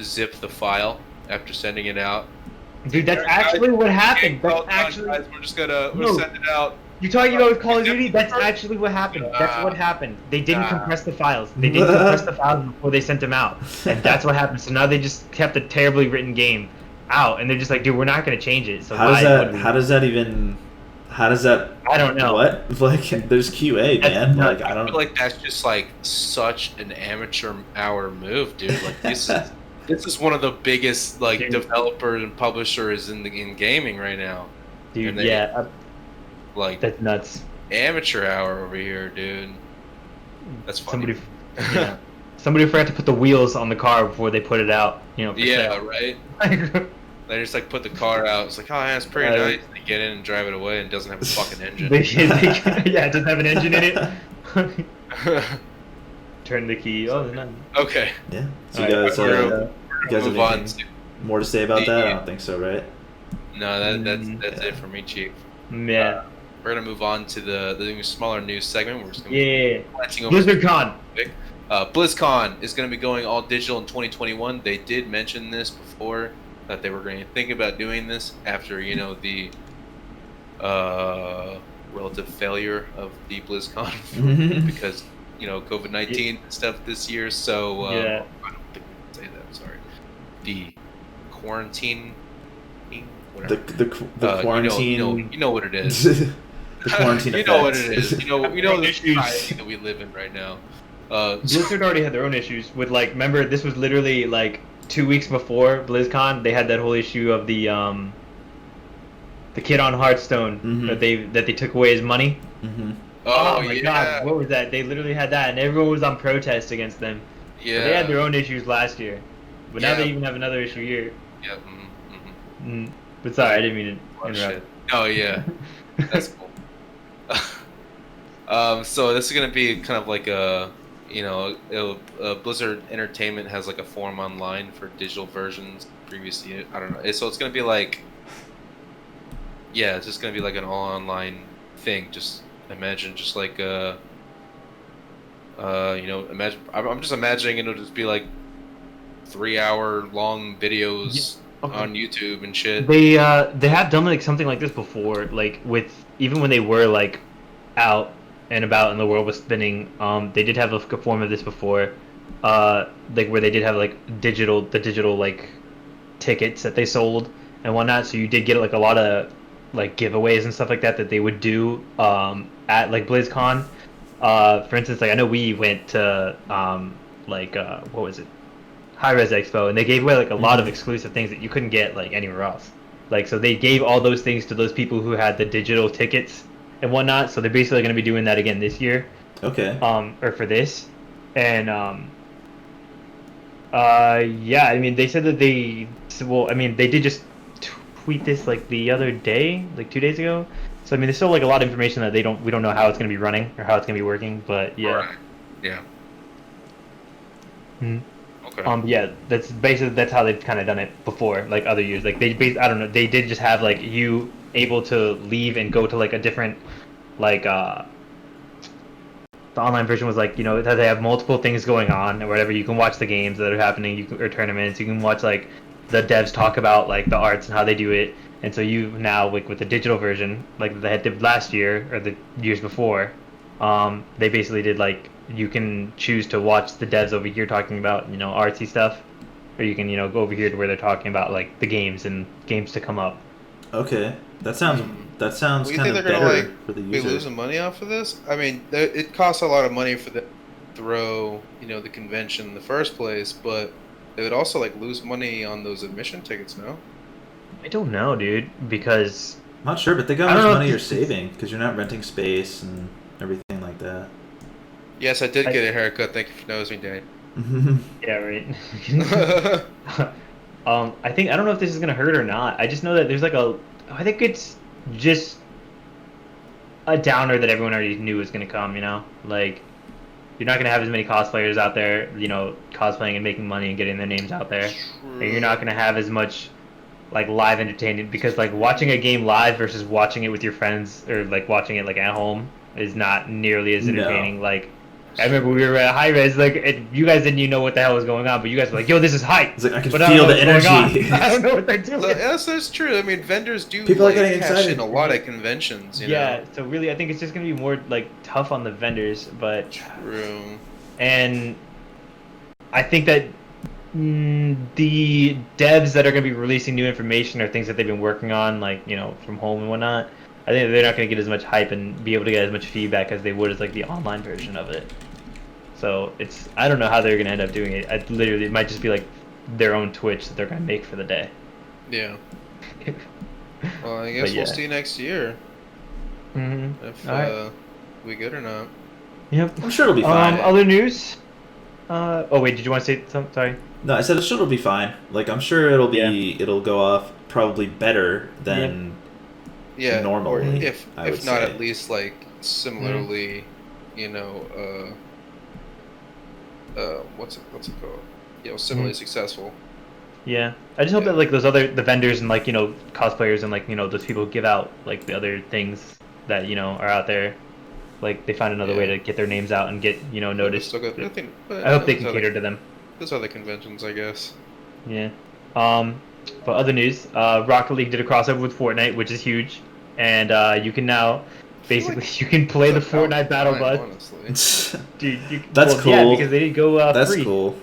zip the file after sending it out. Dude, that's actually what happened. That's actually. Guys, we're send it out. You're talking about with Call of Duty? That's actually what happened. That's what happened. They didn't compress the files. They didn't compress the files before they sent them out. And that's what happened. So now they just kept a terribly written game out, and they're just like, dude, we're not going to change it. So how does that I don't know. What? Like, there's QA, man. Like, I feel like that's just like such an amateur hour move, dude. Like this is one of the biggest developers and publishers in gaming right now. Dude, like that's nuts. Amateur hour over here, dude. That's funny. Somebody forgot to put the wheels on the car before they put it out. You know. For sale. Right. They just like put the car out. It's like, oh, yeah, it's pretty nice. They get in and drive it away, and it doesn't have a fucking engine. Yeah, it doesn't have an engine in it. Turn the key. Oh, no. Okay. Yeah. So you guys have anything more to say about that? I don't think so, right? No, that's it for me, Chief. Yeah. We're gonna move on to the smaller news segment. We're just gonna BlizzardCon. BlizzCon is going to be going all digital in 2021. They did mention this before, that they were going to think about doing this after, you know, the relative failure of the BlizzCon because, you know, COVID-19 stuff this year. So I don't think we can say that. I'm sorry. The quarantine. Whatever. The quarantine. You know what it is. The quarantine. You know what it is. You know the society that we live in right now. Blizzard already had their own issues with, like, remember this was literally like 2 weeks before BlizzCon. They had that whole issue of the kid on Hearthstone that they took away his money. Oh my god, what was that? They literally had that, and everyone was on protest against them. Yeah, but they had their own issues last year, but now they even have another issue here. Yeah. But sorry, I didn't mean to interrupt. Shit. Oh yeah, that's cool. So this is gonna be kind of like a, you know, Blizzard Entertainment has like a forum online for digital versions previously. I don't know. So it's gonna be like, yeah, it's just gonna be like an all online thing. Just imagine, just like you know, imagine. I'm just imagining it'll just be like 3-hour long videos on YouTube and shit. They have done like something like this before, like with even when they were like out and about and the world was spinning. They did have a form of this before, like where they did have like the digital like tickets that they sold and whatnot. So you did get like a lot of like giveaways and stuff like that they would do at like BlizzCon. For instance, like I know we went to what was it? High-Res Expo, and they gave away like a lot of exclusive things that you couldn't get like anywhere else. Like, so they gave all those things to those people who had the digital tickets and whatnot. So they're basically going to be doing that again this year. Okay. Or for this, and yeah, I mean they said that they did just tweet this like the other day, like 2 days ago. So I mean there's still like a lot of information that we don't know how it's going to be running or how it's going to be working, but yeah. Right. Yeah. Okay. Yeah, that's how they've kind of done it before, like other years. Like I don't know, they did just have like you able to leave and go to like a different, like the online version was like, you know, they have multiple things going on or whatever. You can watch the games that are happening, or tournaments. You can watch like the devs talk about like the arts and how they do it. And so you now like with the digital version, like they did last year or the years before, they basically did like, you can choose to watch the devs over here talking about, you know, artsy stuff, or you can, you know, go over here to where they're talking about like the games and games to come up. Okay, that sounds well, you kind think of they're better gonna, like, for the be user. losing money off of this? I mean, it costs a lot of money for them to throw, you know, the convention in the first place, but they would also like lose money on those admission tickets, no? I don't know, dude, because I'm not sure, but think how much money you're saving because you're not renting space and everything like that. Yes, I did get a haircut. Thank you for noticing, Danny. Yeah, right. I don't know if this is gonna hurt or not. I just know that there's like I think it's just a downer that everyone already knew was gonna come. You know, like you're not gonna have as many cosplayers out there, you know, cosplaying and making money and getting their names out there. And you're not gonna have as much like live entertainment, because like watching a game live versus watching it with your friends or like watching it like at home is not nearly as entertaining. Like I remember we were at High-Res, like you guys didn't even know what the hell was going on, but you guys were like, "Yo, this is hype." It's like I can feel the energy. I don't know what they're doing. That's true. I mean, vendors do. People are getting excited in a lot of conventions. You know? So really, I think it's just gonna be more like tough on the vendors, but true. And I think that the devs that are gonna be releasing new information or things that they've been working on, like, you know, from home and whatnot, I think they're not going to get as much hype and be able to get as much feedback as they would as like the online version of it. So I don't know how they're going to end up doing it. It might just be like their own Twitch that they're going to make for the day. Yeah. Well, I guess we'll see next year. If right. we good or not. Yep. I'm sure it'll be fine. Other news? Oh wait, did you want to say something? Sorry. No, I said I'm sure it'll be fine. Like I'm sure it'll go off probably better than normally. Or if not say. At least like similarly, you know, what's it called? You know, similarly successful. Yeah, I just hope that like the vendors and like cosplayers and like those people who give out like the other things that are out there, like they find another way to get their names out and get noticed. I hope they can cater to them. There's other conventions, I guess. Yeah. But other news, Rocket League did a crossover with Fortnite, which is huge, and you can now basically you can play the Fortnite Battle Bus. Dude, that's cool. Yeah, because they didn't go that's free. Cool.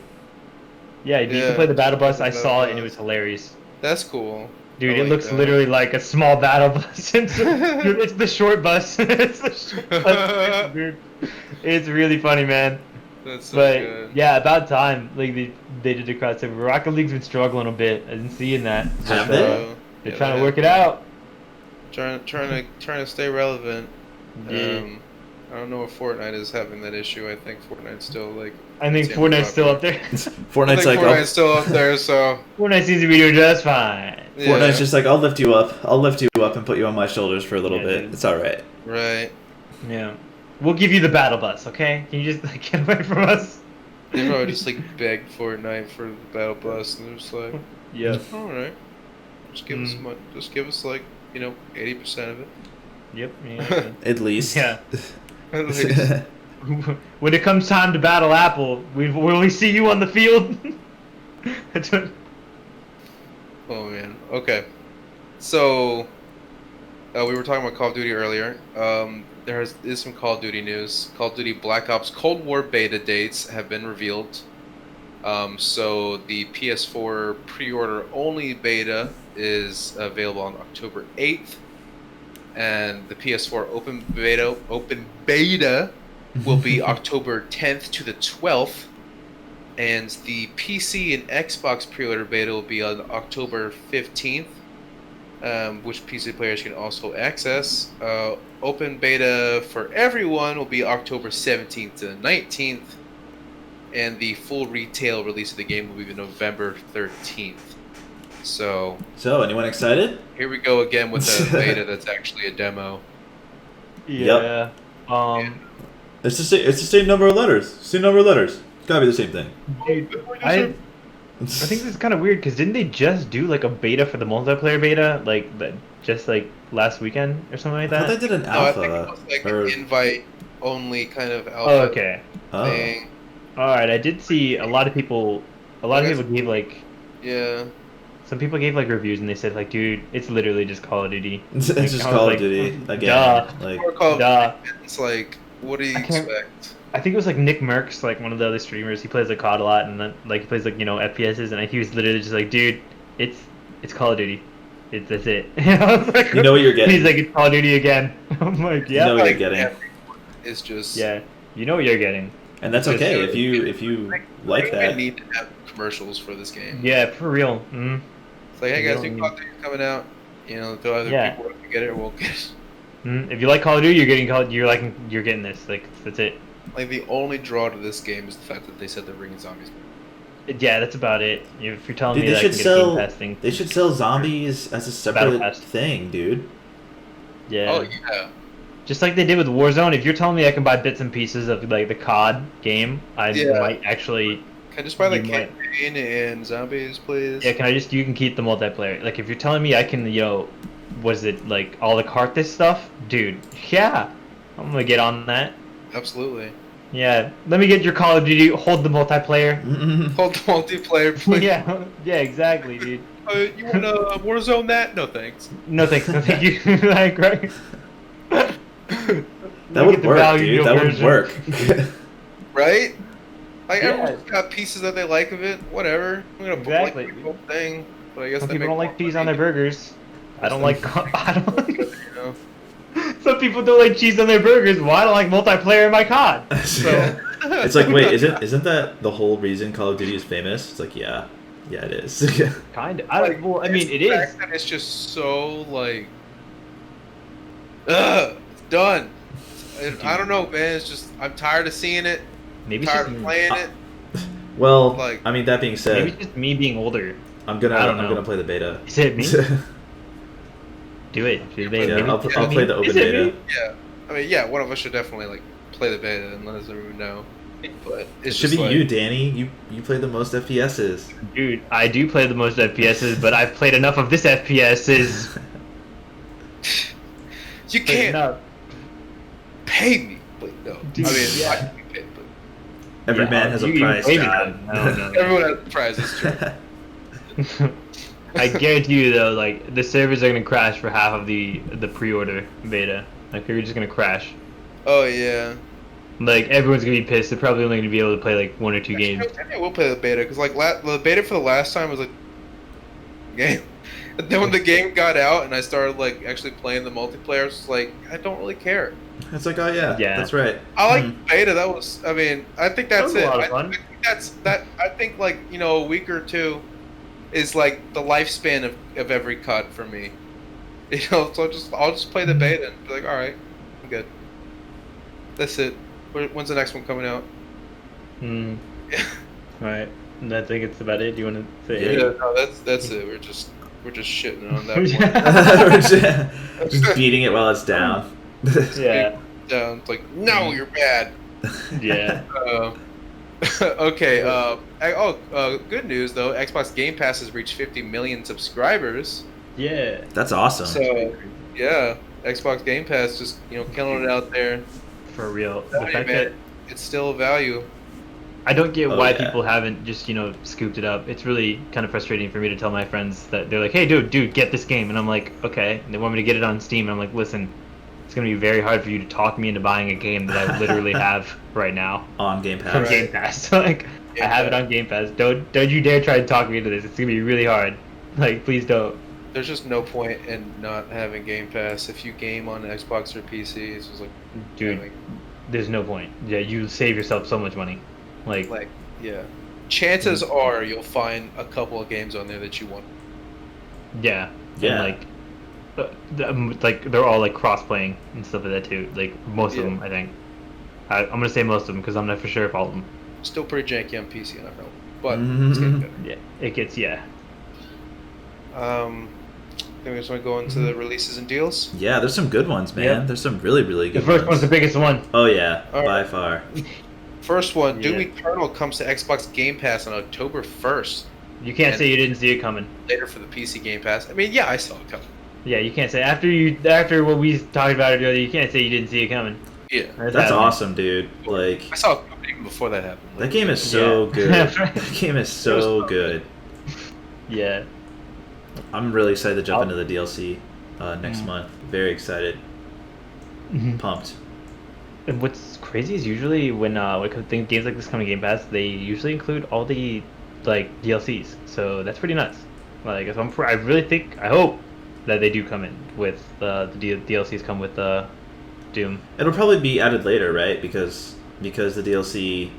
Yeah, you can play the Battle Bus. I saw it and it was hilarious. That's cool. Dude, it looks literally like a small battle bus. Dude, it's the short bus. It's the short bus, dude. It's really funny, man. That's so good. Yeah, about time. Like they did the crossover. Rocket League's been struggling a bit. I've been seeing that. Have they? They're trying to work it out. Trying to stay relevant. Yeah. I don't know if Fortnite is having that issue. I think Fortnite's still like. I think Fortnite's still up there. Fortnite's still up there, so. Fortnite seems to be doing just fine. Yeah. Fortnite's just like, I'll lift you up and put you on my shoulders for a little bit. Dude. It's all right. Right. Yeah. We'll give you the battle bus, okay? Can you just like get away from us? They probably just like begged Fortnite for the battle bus, and they're just like, yeah. All right. Just give us money. Just give us like 80% of it. Yep. Yeah. At least. Yeah. When it comes time to battle Apple, will we see you on the field? Oh man. Okay. So we were talking about Call of Duty earlier. There is some Call of Duty news. Call of Duty Black Ops Cold War beta dates have been revealed. So the PS4 pre-order only beta is available on October 8th. And the PS4 open beta will be October 10th to the 12th, and the PC and Xbox pre-order beta will be on October 15th, which PC players can also access. Open beta for everyone will be October 17th to the 19th, and the full retail release of the game will be November 13th. So anyone excited? Here we go again with a beta that's actually a demo. Yeah. Yep. It's the same number of letters. It's gotta be the same thing. Dude, I think this is kind of weird because didn't they just do like a beta for the multiplayer beta just like last weekend or something like that? I thought they did an alpha. I think it was like an invite only kind of alpha. Oh, okay. Thing. All right, I did see a lot of people. People gave like. Yeah. Some people gave like reviews and they said like, dude, it's literally just Call of Duty. It's just Call of Duty again. Duh. It's like, what do you expect? I think it was like Nick Merckx, like one of the other streamers. He plays like COD a lot and then like he plays like FPSs, and he was literally just like, dude, it's Call of Duty. That's it. Like, you know what you're getting. He's like, it's Call of Duty again. I'm like, yeah. You know what you're getting. It's just you know what you're getting. And that's okay if you like that. We need to have commercials for this game. Yeah, for real. Mm-hmm. It's like, hey guys, new Call of Duty coming out. The other people want to get it or won't get it. If you like Call of Duty, you're getting this. Like, that's it. Like, the only draw to this game is the fact that they said they're bringing zombies. Yeah, that's about it. If you're telling me that I can get a Game Pass thing. They should sell zombies as a separate thing, dude. Yeah. Oh, yeah. Just like they did with Warzone, if you're telling me I can buy bits and pieces of like the COD game, I might actually. Can I just buy the campaign and zombies, please? Yeah, you can keep the multiplayer. Like if you're telling me I can, was it like all the Carthus stuff? Dude, yeah. I'm gonna get on that. Absolutely. Yeah, let me get your Call of Duty, hold the multiplayer. Hold the multiplayer, please. Yeah, exactly, dude. You wanna Warzone that? No thanks. No thanks, no thank you. Like, right? That would work, dude. That would work. Right? Like, everyone's got pieces that they like of it. Whatever. I'm gonna put like the whole thing. But I guess some people don't like cheese on their burgers. I don't like. Some people don't like cheese on their burgers. Well, I don't like multiplayer in my COD. So. It's like, wait, isn't that the whole reason Call of Duty is famous? It's like, yeah, it is. Kind of. I mean, it is. It's just so like, done. I don't know, man. It's just I'm tired of seeing it. Maybe Tired of playing it. Well, Like, I mean, that being said, maybe it's just me being older. I'm gonna play the beta. Is it me? Do it. Yeah, I'll play the open beta. Yeah, I mean, yeah, one of us should definitely like play the beta and let us know. But it should be like, you, Danny. You play the most FPSs. Dude, I do play the most FPSs, but I've played enough of this FPSs. You can't pay me, but no. Dude, I mean, yeah. I can be paid, but every man has a price, God. No. Everyone has a price. It's true. I guarantee you though, like the servers are gonna crash for half of the pre-order beta. Like they're just gonna crash. Oh yeah. Like everyone's gonna be pissed. They're probably only gonna be able to play like 1 or 2 games. I will play the beta because like the beta for the last time was like game. And then when the game got out and I started like actually playing the multiplayer, it's like I don't really care. It's like, oh yeah, that's right. I like beta. That was, I mean, I think that's it. I think that's that. I think like a week or two is like the lifespan of every cut for me. So I'll just play the beta and be like, all right, I'm good. That's it. When's the next one coming out? Yeah. All right. I think it's about it. Do you want to say it? Yeah, no, that's it. We're just shitting on that one. Just beating it while it's down. Yeah. Down. It's like, no, you're bad. Yeah. Okay. Good news though. Xbox Game Pass has reached 50 million subscribers. Yeah. That's awesome. So, yeah, Xbox Game Pass just killing it out there. For real. The fact that it's still a value. I don't get why people haven't just scooped it up. It's really kind of frustrating for me to tell my friends that they're like, "Hey, dude, get this game," and I'm like, "Okay." And they want me to get it on Steam, and I'm like, "Listen, it's gonna be very hard for you to talk me into buying a game that I literally have right now on Game Pass." On Game Pass, like I have it on Game Pass. Don't you dare try to talk me into this. It's gonna be really hard. Like, please don't. There's just no point in not having Game Pass if you game on Xbox or PC. It's just like, dude, there's no point. Yeah, you save yourself so much money. Like yeah. Chances are you'll find a couple of games on there that you want. Yeah. And like they're all like cross-playing and stuff like that too. Like most of them, I think. I'm gonna say most of them because I'm not for sure if all of them. Still pretty janky on PC, I don't know, but it's getting better. Yeah, it gets I think we just want to go into the releases and deals. Yeah, there's some good ones, man. Yep. There's some really good ones. The first one's the biggest one. Oh yeah, by far. First one, Doom Eternal comes to Xbox Game Pass on October 1st. You can't say you didn't see it coming. Later for the PC Game Pass. I mean, yeah, I saw it coming. Yeah, you can't say after what we talked about earlier. You can't say you didn't see it coming. Yeah, that's awesome, dude. Like I saw it coming even before that happened. That game is so good. That game is so good. Yeah. I'm really excited to jump into the DLC next month. Very excited. Pumped. And what's crazy is usually when games like this come to Game Pass, they usually include all the DLCs. So that's pretty nuts. Like, I hope that they do come in with the DLCs come with Doom. It'll probably be added later, right? Because the DLC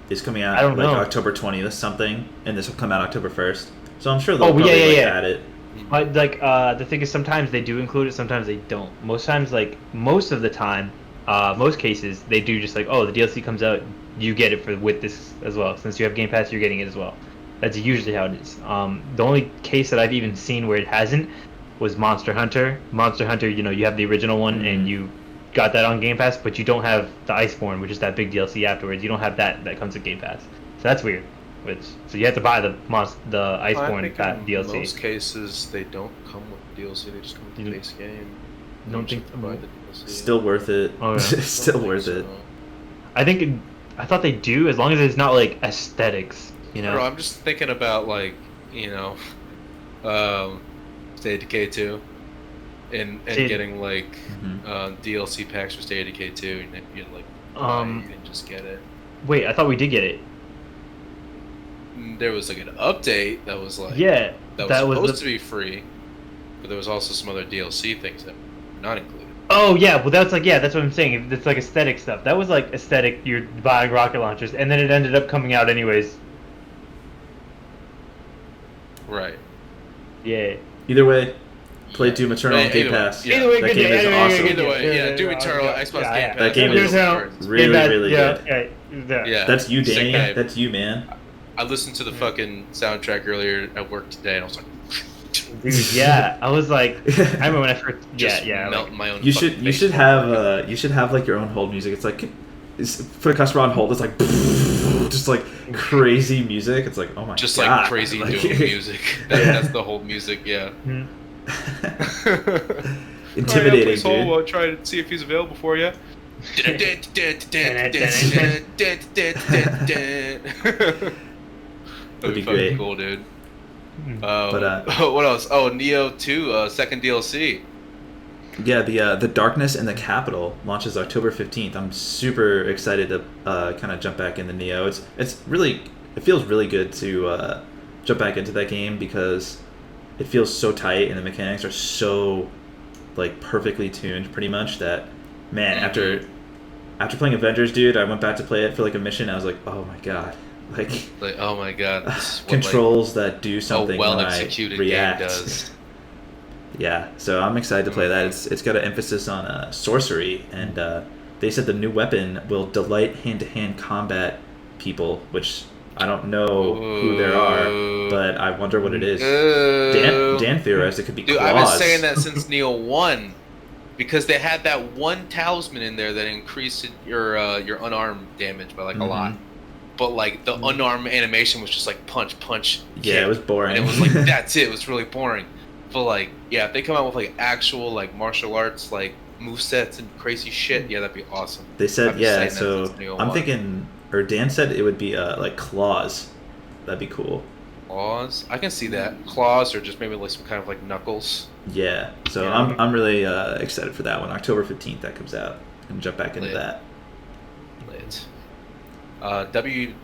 is coming out October 20th something, and this will come out October 1st. So I'm sure they'll probably add it. But the thing is, sometimes they do include it, sometimes they don't. Most times, most of the time, most cases, they do just the DLC comes out, you get it with this as well. Since you have Game Pass, you're getting it as well. That's usually how it is. The only case that I've even seen where it hasn't was Monster Hunter. Monster Hunter, you have the original one and you got that on Game Pass, but you don't have the Iceborne, which is that big DLC afterwards. You don't have that comes with Game Pass. So that's weird. So you have to buy the Iceborne DLC. In most cases, they don't come with DLC. They just come with the base game. Don't think to buy the DLC. Still worth it. Oh, yeah. Still worth it. I thought they do, as long as it's not aesthetics. No, I'm just thinking about State of Decay 2, and getting DLC packs for State of Decay 2, and then you can just get it. Wait, I thought we did get it. There was an update that was that was supposed to be free, but there was also some other DLC things that were not included. Oh yeah, well that's that's what I'm saying. It's aesthetic stuff. That was aesthetic. You're buying rocket launchers, and then it ended up coming out anyways. Right. Yeah. Either way, Play Doom Eternal on Game Pass. Either way, that game is awesome. Either way, yeah, Doom Eternal, Xbox Game Pass. That game is really good. Yeah. That's you, Danny. That's you, man. I listened to the fucking soundtrack earlier at work today, and I was like, dude, yeah. I was like, I remember when I first, melting my own. You should have like your own hold music. It's like, put a customer on hold. It's like, just like crazy music. It's like, oh my god. Just like crazy Doom music. That's the whole music. Yeah. Intimidating, dude. I'll try to see if he's available for you. That'd be great. Cool, dude. What else? Oh, Neo 2, second DLC. Yeah, the Darkness and the Capital launches October 15th. I'm super excited to kind of jump back into Neo. It feels really good to jump back into that game because it feels so tight and the mechanics are so like perfectly tuned pretty much that, man, after playing Avengers, dude, I went back to play it for like a mission. I was like, oh my god, like oh my god, controls that do something a well-executed when I react. game does. Yeah, so I'm excited to play that. It's got an emphasis on sorcery, and they said the new weapon will delight hand-to-hand combat people, which I don't know who there are, but I wonder what it is. Dan theorized it could be Dude, claws. I've been saying that since Neo 1, because they had that one talisman in there that increased your unarmed damage by like a lot. But like the unarmed animation was just like punch, Yeah, it was boring. And it was like that's it. It was really boring. But like, yeah, if they come out with like actual like martial arts like movesets and crazy shit, yeah, that'd be awesome. They said so. I'm thinking, or Dan said it would be like claws. That'd be cool. Claws? I can see that. Claws or just maybe like some kind of like knuckles. Yeah. So I'm really excited for that one. October 15th that comes out. And jump back into that. Lit.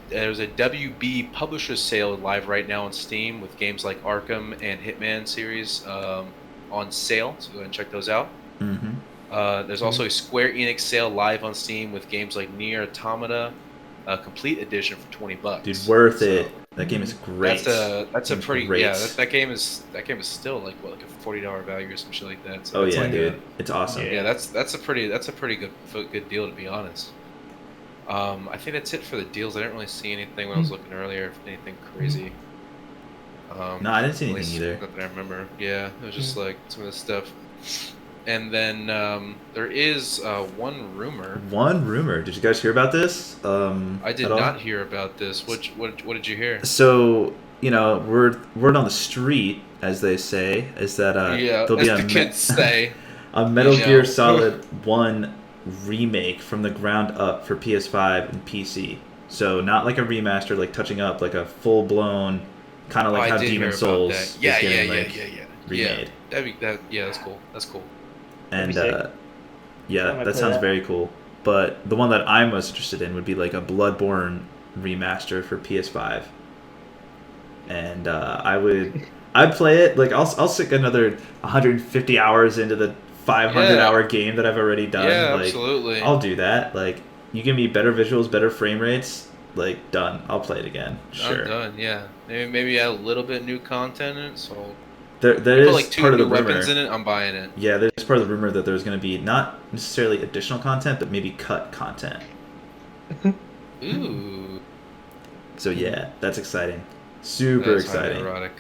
There's a WB publisher sale live right now on Steam with games like Arkham and Hitman series on sale, so go ahead and check those out. There's also a Square Enix sale live on Steam with games like Nier Automata Complete Edition for $20. Dude, worth it. That game is great. That's a pretty great. Yeah. That game is still like what, like a $40 value or some shit like that. So dude, it's awesome. Yeah, that's a pretty good deal, to be honest. I think that's it for the deals. I didn't really see anything when I was looking earlier. Anything crazy? No, I didn't see anything either. Not that I remember. Yeah, it was just like some of this stuff. And then there is one rumor. One rumor. Did you guys hear about this? I did not hear about this. What did you hear? So, word on the street, as they say, is that there'll be the kids say a Metal Gear Solid 1 remake from the ground up for PS5 and PC. So not like a remaster, like touching up, like a full blown, kind of like how Demon Souls is getting remade. That's cool. That's cool. And that sounds very cool. But the one that I'm most interested in would be like a Bloodborne remaster for PS5. And I'd play it. Like I'll stick another 150 hours into the 500-hour game that I've already done. Yeah, like, absolutely. I'll do that. Like, you give me better visuals, better frame rates, like, done. I'll play it again. Sure. I'm done. Yeah. Maybe add a little bit new content in it. So there is like two part of the new rumor. weapons in it. I'm buying it. Yeah, there's part of the rumor that there's going to be not necessarily additional content, but maybe cut content. Ooh. So yeah, that's exciting. Super exciting. Erotic.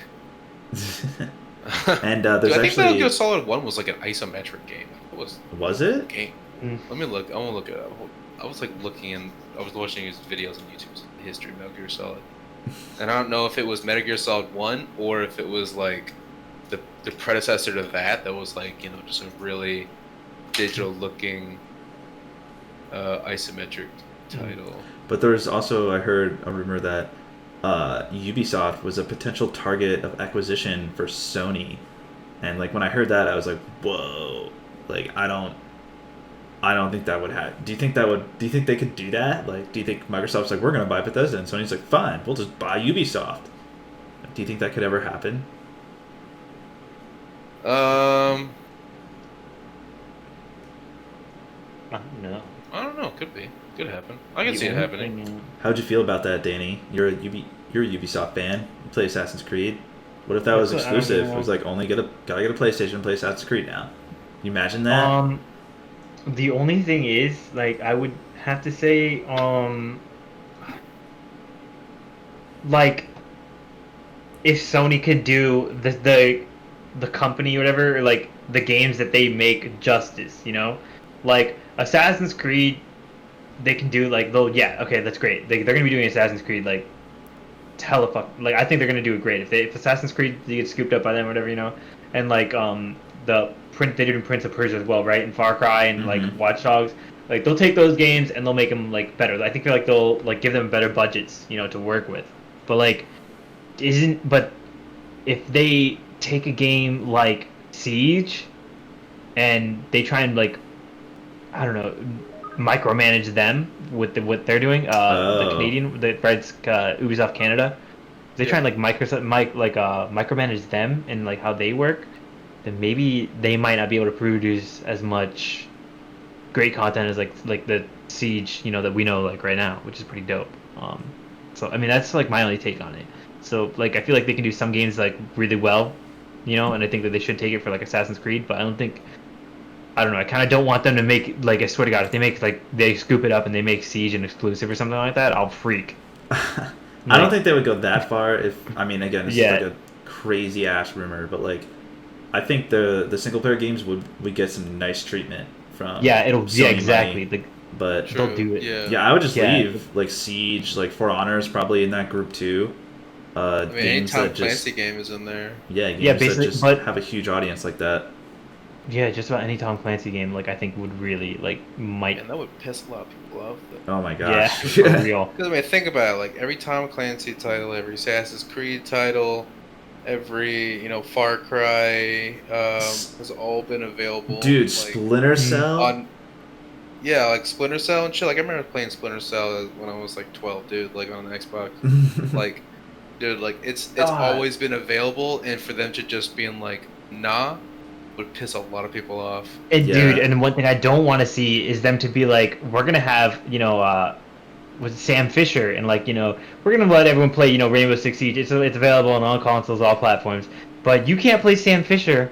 And there's Dude, I think actually Metal Gear Solid 1 was like an isometric game. Was it? Game. Let me look. I want to look it up. I was like looking and I was watching his videos on YouTube, the history of Metal Gear Solid, and I don't know if it was Metal Gear Solid 1 or if it was like the predecessor to that was like just a really digital looking isometric title. But there was also, I heard a rumor that Ubisoft was a potential target of acquisition for Sony, and like when I heard that, I was like, whoa, like I don't think that would happen. Do you think they could do that? Like, do you think Microsoft's like, we're gonna buy Bethesda, and Sony's like, fine, we'll just buy Ubisoft? Do you think that could ever happen? No. I don't know. Could be. Could happen. I can see it happening. How'd you feel about that, Danny? You're a Ubisoft fan. You play Assassin's Creed. What if that was exclusive? It was like only gotta get a PlayStation, play Assassin's Creed now. Can you imagine that? The only thing is, like, I would have to say, like, if Sony could do the company or whatever, or like the games that they make justice, you know, like Assassin's Creed, they can do like okay, that's great. They're gonna be doing Assassin's Creed like like I think they're gonna do it great if Assassin's Creed they get scooped up by them or whatever, you know, and like they did in Prince of Persia as well, right, and Far Cry and like Watch Dogs. Like they'll take those games and they'll make them like better. I think they'll like give them better budgets, you know, to work with. But like, but if they take a game like Siege and they try and like, I don't know, micromanage them with what they're doing, the Canadian, Ubisoft Canada, they try and like micromanage them and like how they work, then maybe they might not be able to produce as much great content as like the Siege, you know, that we know like right now, which is pretty dope. So I mean that's like my only take on it. So like I feel like they can do some games like really well, you know, and I think that they should take it for like Assassin's Creed, but I don't know, I kind of don't want them to make, like, I swear to God, if they make, like, they scoop it up and they make Siege an exclusive or something like that, I'll freak. I don't think they would go that far I mean, again, this is like a crazy-ass rumor, but, like, I think the single-player games would get some nice treatment from Sony exactly. Money, but they'll do it. Yeah, I would just leave, like, Siege, like, For Honor is probably in that group, too. I mean, any Tom Clancy game is in there. Yeah, games that just have a huge audience like that. Yeah, just about any Tom Clancy game, like I think would really might. And that would piss a lot of people off. Oh my gosh! Yeah, for real. Because I mean, think about it. Like every Tom Clancy title, every Assassin's Creed title, every Far Cry has all been available. Dude, like, Splinter Cell. Like Splinter Cell and shit. Like I remember playing Splinter Cell when I was like 12, dude. Like on the Xbox. Like, dude, like it's always been available, and for them to just being like, nah. Would piss a lot of people off. And dude, and one thing I don't want to see is them to be like, we're gonna have with Sam Fisher and like we're gonna let everyone play Rainbow Six Siege. It's available on all consoles, all platforms, but you can't play Sam Fisher.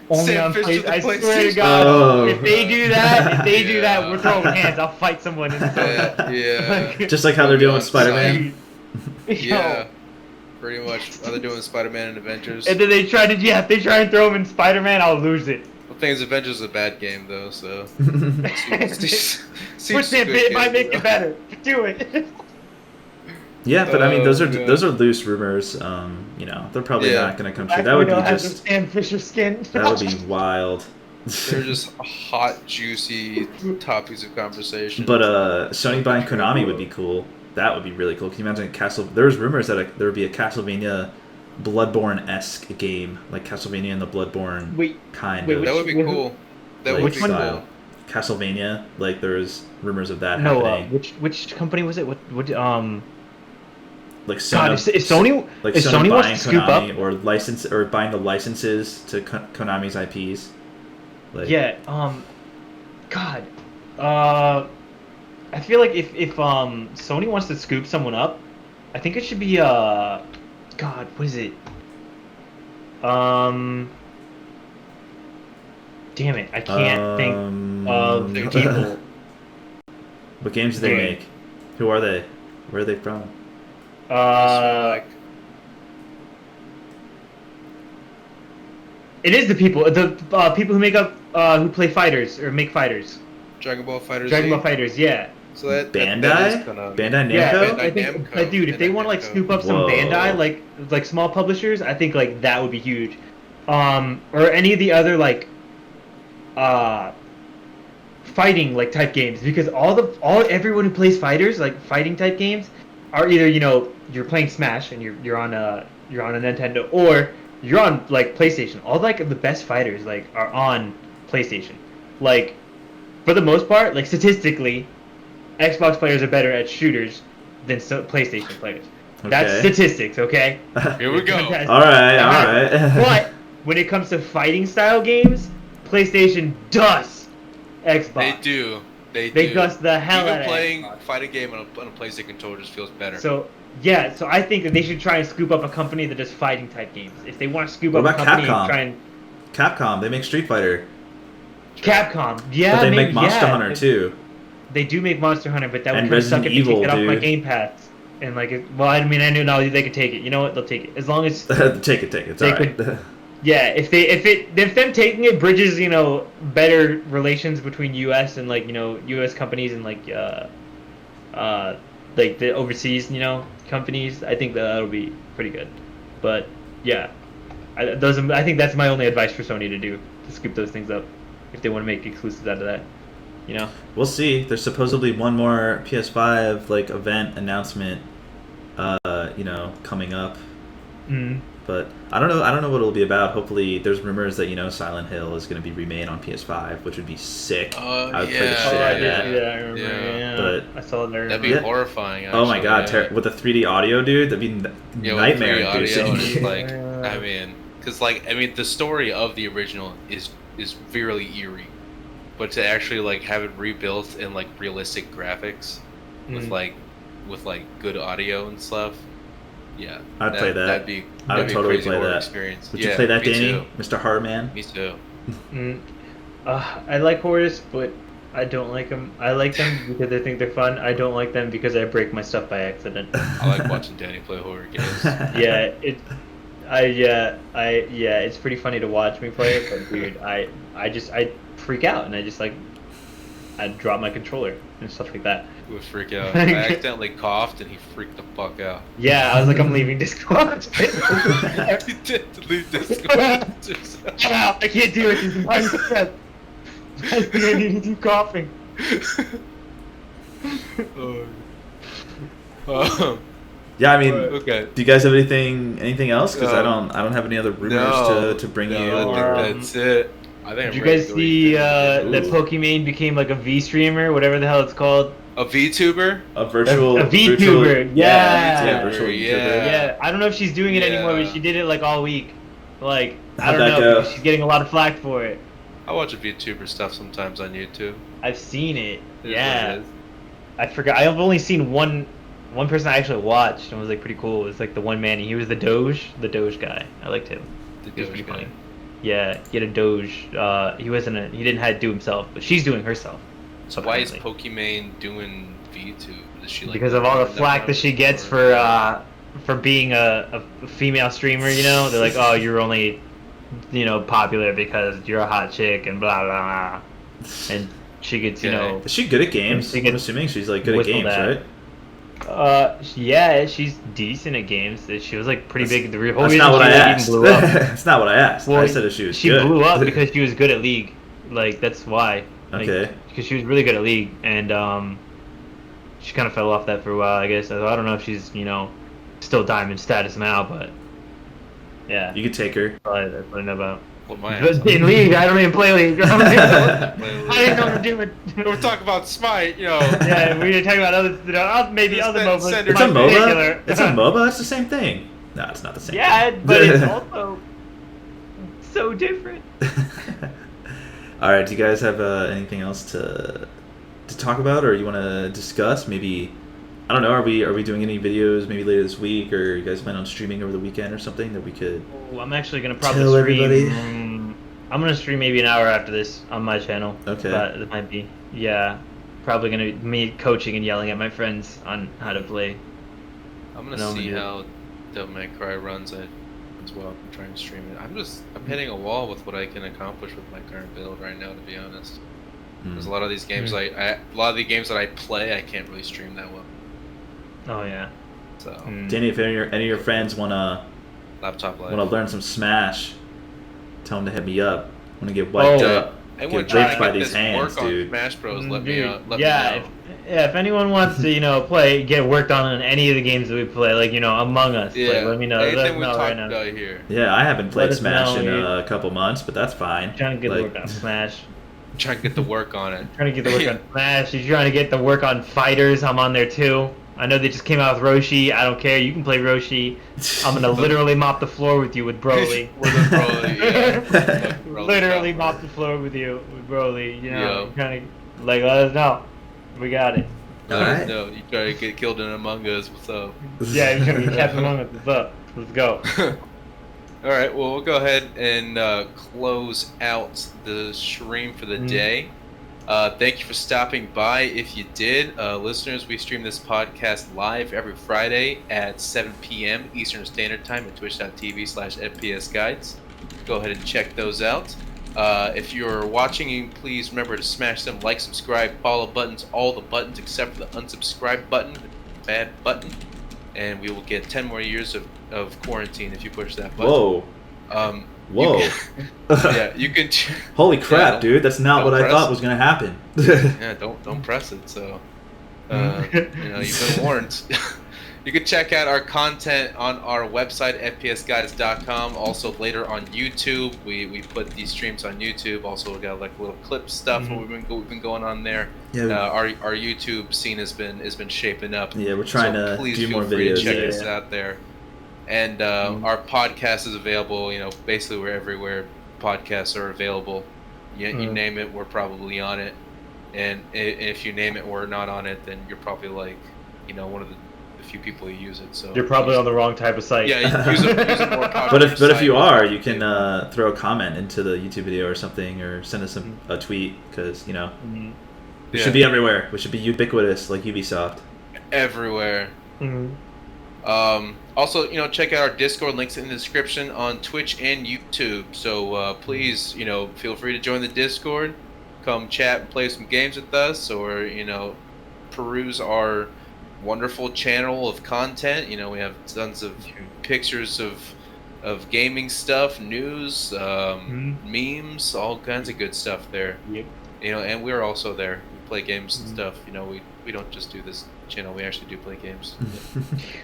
Only on PlayStation. I swear to God, if they do that, we're throwing hands. I'll fight someone. Yeah. Just like how they're doing with Spider-Man. Yeah. Pretty much, they're doing Spider-Man and Avengers. And then they try and throw him in Spider-Man, I'll lose it. The thing is, Avengers is a bad game, though, so... It might make it better. Do it. Yeah, but I mean, those are loose rumors. They're probably not going to come true. That would be just... Sam Fisher skin. That would be wild. They're just hot, juicy topics of conversation. But Sony buying Konami would be cool. That would be really cool. Can you imagine There's rumors that there would be a Castlevania Bloodborne-esque game, like Castlevania and the Bloodborne kind of. That would be cool. Which one? Castlevania. Like there's rumors of that happening. Which company was it? What like Sony? God, if Sony wants to scoop Konami, up or buying the licenses to Konami's IPs. God. I feel like if Sony wants to scoop someone up, I think it should be God, what is it? Damn it, I can't think of the people. What games do they make? Who are they? Where are they from? It is the people who make up who play fighters or make fighters. Dragon Ball FighterZ. Dragon Ball FighterZ, yeah. So that Bandai Namco? Yeah, I think, like, dude, if they want to like scoop up some Bandai, like small publishers, I think like that would be huge. Or any of the other like fighting like type games, because everyone who plays fighters, like fighting type games, are either you're playing Smash and you're on a Nintendo, or you're on like PlayStation. All like the best fighters like are on PlayStation. Like for the most part, like statistically, Xbox players are better at shooters than PlayStation players. Okay. That's statistics, okay? Here we go. All right. But when it comes to fighting style games, PlayStation does Xbox. They do. They dust the hell out of playing Xbox. fighting game on a PlayStation controller just feels better. So Yeah, so I think that they should try and scoop up a company that does fighting type games. If they want to scoop What up a about company Capcom? and try and Capcom, they make Street Fighter. Capcom, yeah, But they maybe, make Monster yeah. Hunter too. They do make Monster Hunter, but that would And kind of suck Resident if they Evil, take it off my dude. Game Pass. And like, well, I mean, I knew now they could take it. You know what? They'll take it as long as Take it. It's they alright. could. Yeah, if them taking it bridges, better relations between U.S. and like U.S. companies and like the overseas companies, I think that'll be pretty good. But yeah, I think that's my only advice for Sony to scoop those things up if they want to make exclusives out of that. We'll see. There's supposedly one more PS5 like event announcement, coming up. Mm. But I don't know what it'll be about. Hopefully, there's rumors that Silent Hill is going to be remade on PS5, which would be sick. I would play the shit out of that. Yeah, I remember. Yeah. But I saw it there. That'd be horrifying. Actually, oh my god, with the 3D audio, dude, that'd be nightmare inducing. Because the story of the original is really eerie, but to actually have it rebuilt in realistic graphics with good audio and stuff. Yeah, I'd play that. I would totally play that. Experience. Would you play that, Danny? Too. Mr. Horrorman? Me too. I like horrors, but I don't like them. I like them because I think they're fun. I don't like them because I break my stuff by accident. I like watching Danny play horror games. Yeah, it's pretty funny to watch me play it, but weird. I freak out and I drop my controller and stuff like that. He would freak out. I accidentally coughed and he freaked the fuck out. Yeah, I was like, I'm leaving Discord. You did leave Discord. I can't do it. I need to do coughing. Yeah, I mean, okay. Do you guys have anything else? Because I don't have any other rumors to bring you. I think that's it. Did you guys see that Pokimane became like a V streamer, whatever the hell it's called? A VTuber? A VTuber. Yeah, virtual YouTuber. Yeah, I don't know if she's doing it anymore, but she did it all week. I How'd don't that know. go? She's getting a lot of flack for it. I watch VTuber stuff sometimes on YouTube. I've seen it. Yeah. I forgot. I've only seen one person I actually watched and was pretty cool. It was the one man. He was the Doge guy. I liked him. He was pretty funny. Yeah, he had a Doge. He didn't have to do himself, but she's doing herself. So why is Pokimane doing VTube? Is she because of all the flack that she gets for being a female streamer? They're like, oh, you're only popular because you're a hot chick and blah blah blah. And she gets Is she good at games? I'm assuming she's good at games, right? Yeah, she's decent at games. She was pretty big. The whole that's reason not what I asked. Blew up. That's not what I asked. Well, I said if she was good. She blew up because she was good at League. That's why. Okay. Because she was really good at League, and she kind of fell off that for a while, I guess. So I don't know if she's still diamond status now, but yeah. You could take her. Probably that's what I know about. In League, I don't even play League. I didn't know what to do with. We're talking about Smite, Yeah, we were talking about other MOBAs. It's a MOBA. It's a MOBA. It's the same thing. No, it's not the same. Yeah, thing. but it's also so different. All right. Do you guys have anything else to talk about, or you want to discuss? Maybe I don't know. Are we doing any videos maybe later this week, or you guys plan on streaming over the weekend or something that we could? I'm actually gonna probably tell stream. Everybody. I'm gonna stream maybe an hour after this on my channel. Okay. But it might be. Yeah. Probably gonna be me coaching and yelling at my friends on how to play. I'm gonna see how Devil May Cry runs it as well. I'm trying to stream it. I'm hitting a wall with what I can accomplish with my current build right now, to be honest. There's a lot of these games a lot of the games that I play I can't really stream that well. Oh yeah. So Danny, if any of your friends wanna learn some Smash, tell them to hit me up. Wanna get wiped up. Get raped by these hands, dude. Smash Bros. Let me know. If anyone wants to, get worked on in any of the games that we play, Among Us, let me know. Anything we talked about here. Yeah, I haven't played Smash in a couple months, but that's fine. Trying to get the work on Smash. Trying to get the work on it. Trying to get the work on Smash. You're trying to get the work on Fighters. I'm on there too. I know they just came out with Roshi. I don't care. You can play Roshi. I'm gonna literally mop the floor with you with Broly. Literally mop the floor with you with Broly. Trying to let us know. We got it. Let us know. You try to get killed in Among Us. What's up? Yeah, you're gonna get Captain Among Us. What's up? Let's go. All right. Well, we'll go ahead and close out the stream for the day. Thank you for stopping by. If you did, listeners, we stream this podcast live every Friday at 7 p.m. Eastern Standard Time at twitch.tv/FPSGuides. Go ahead and check those out. If you're watching, please remember to smash them like, subscribe, follow buttons, all the buttons except for the unsubscribe button, the bad button, and we will get 10 more years of quarantine if you push that button. Whoa. Whoa. You can. Holy crap, dude! That's not what I thought was gonna happen. Yeah, don't press it. So, you've been warned. You can check out our content on our website, FPSGuides.com. Also, later on YouTube, we put these streams on YouTube. Also, we got like little clip stuff we've been going on there. Yeah. Our YouTube scene has been shaping up. Yeah, we're trying to do more videos. Please feel free to check us out there. And our podcast is available, basically we're everywhere podcasts are available. You name it, we're probably on it. And if you name it, we're not on it, then you're probably like, one of the few people who use it. So you're probably on the wrong type of site. Yeah, use a more popular But if you are, you can throw a comment into the YouTube video or something, or send us a tweet, because, we should be everywhere. We should be ubiquitous like Ubisoft. Everywhere. Also, check out our Discord, links in the description on Twitch and YouTube. So please, feel free to join the Discord, come chat and play some games with us, or peruse our wonderful channel of content. We have tons of pictures of gaming stuff, news, memes, all kinds of good stuff there. Yep. And we're also there. We play games and stuff. We don't just do this channel, we actually do play games.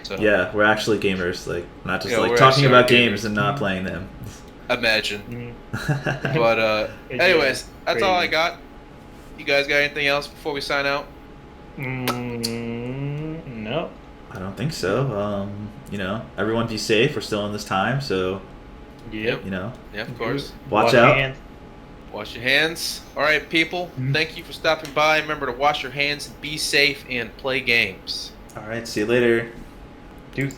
So, yeah, we're actually gamers, like not just talking about games and not playing them. Imagine. But anyways, that's all I got. You guys got anything else before we sign out? No. I don't think so. Everyone be safe. We're still in this time, so yeah, of course. Watch out. Wash your hands. All right, people. Thank you for stopping by. Remember to wash your hands, be safe, and play games. All right. See you later. Deuces.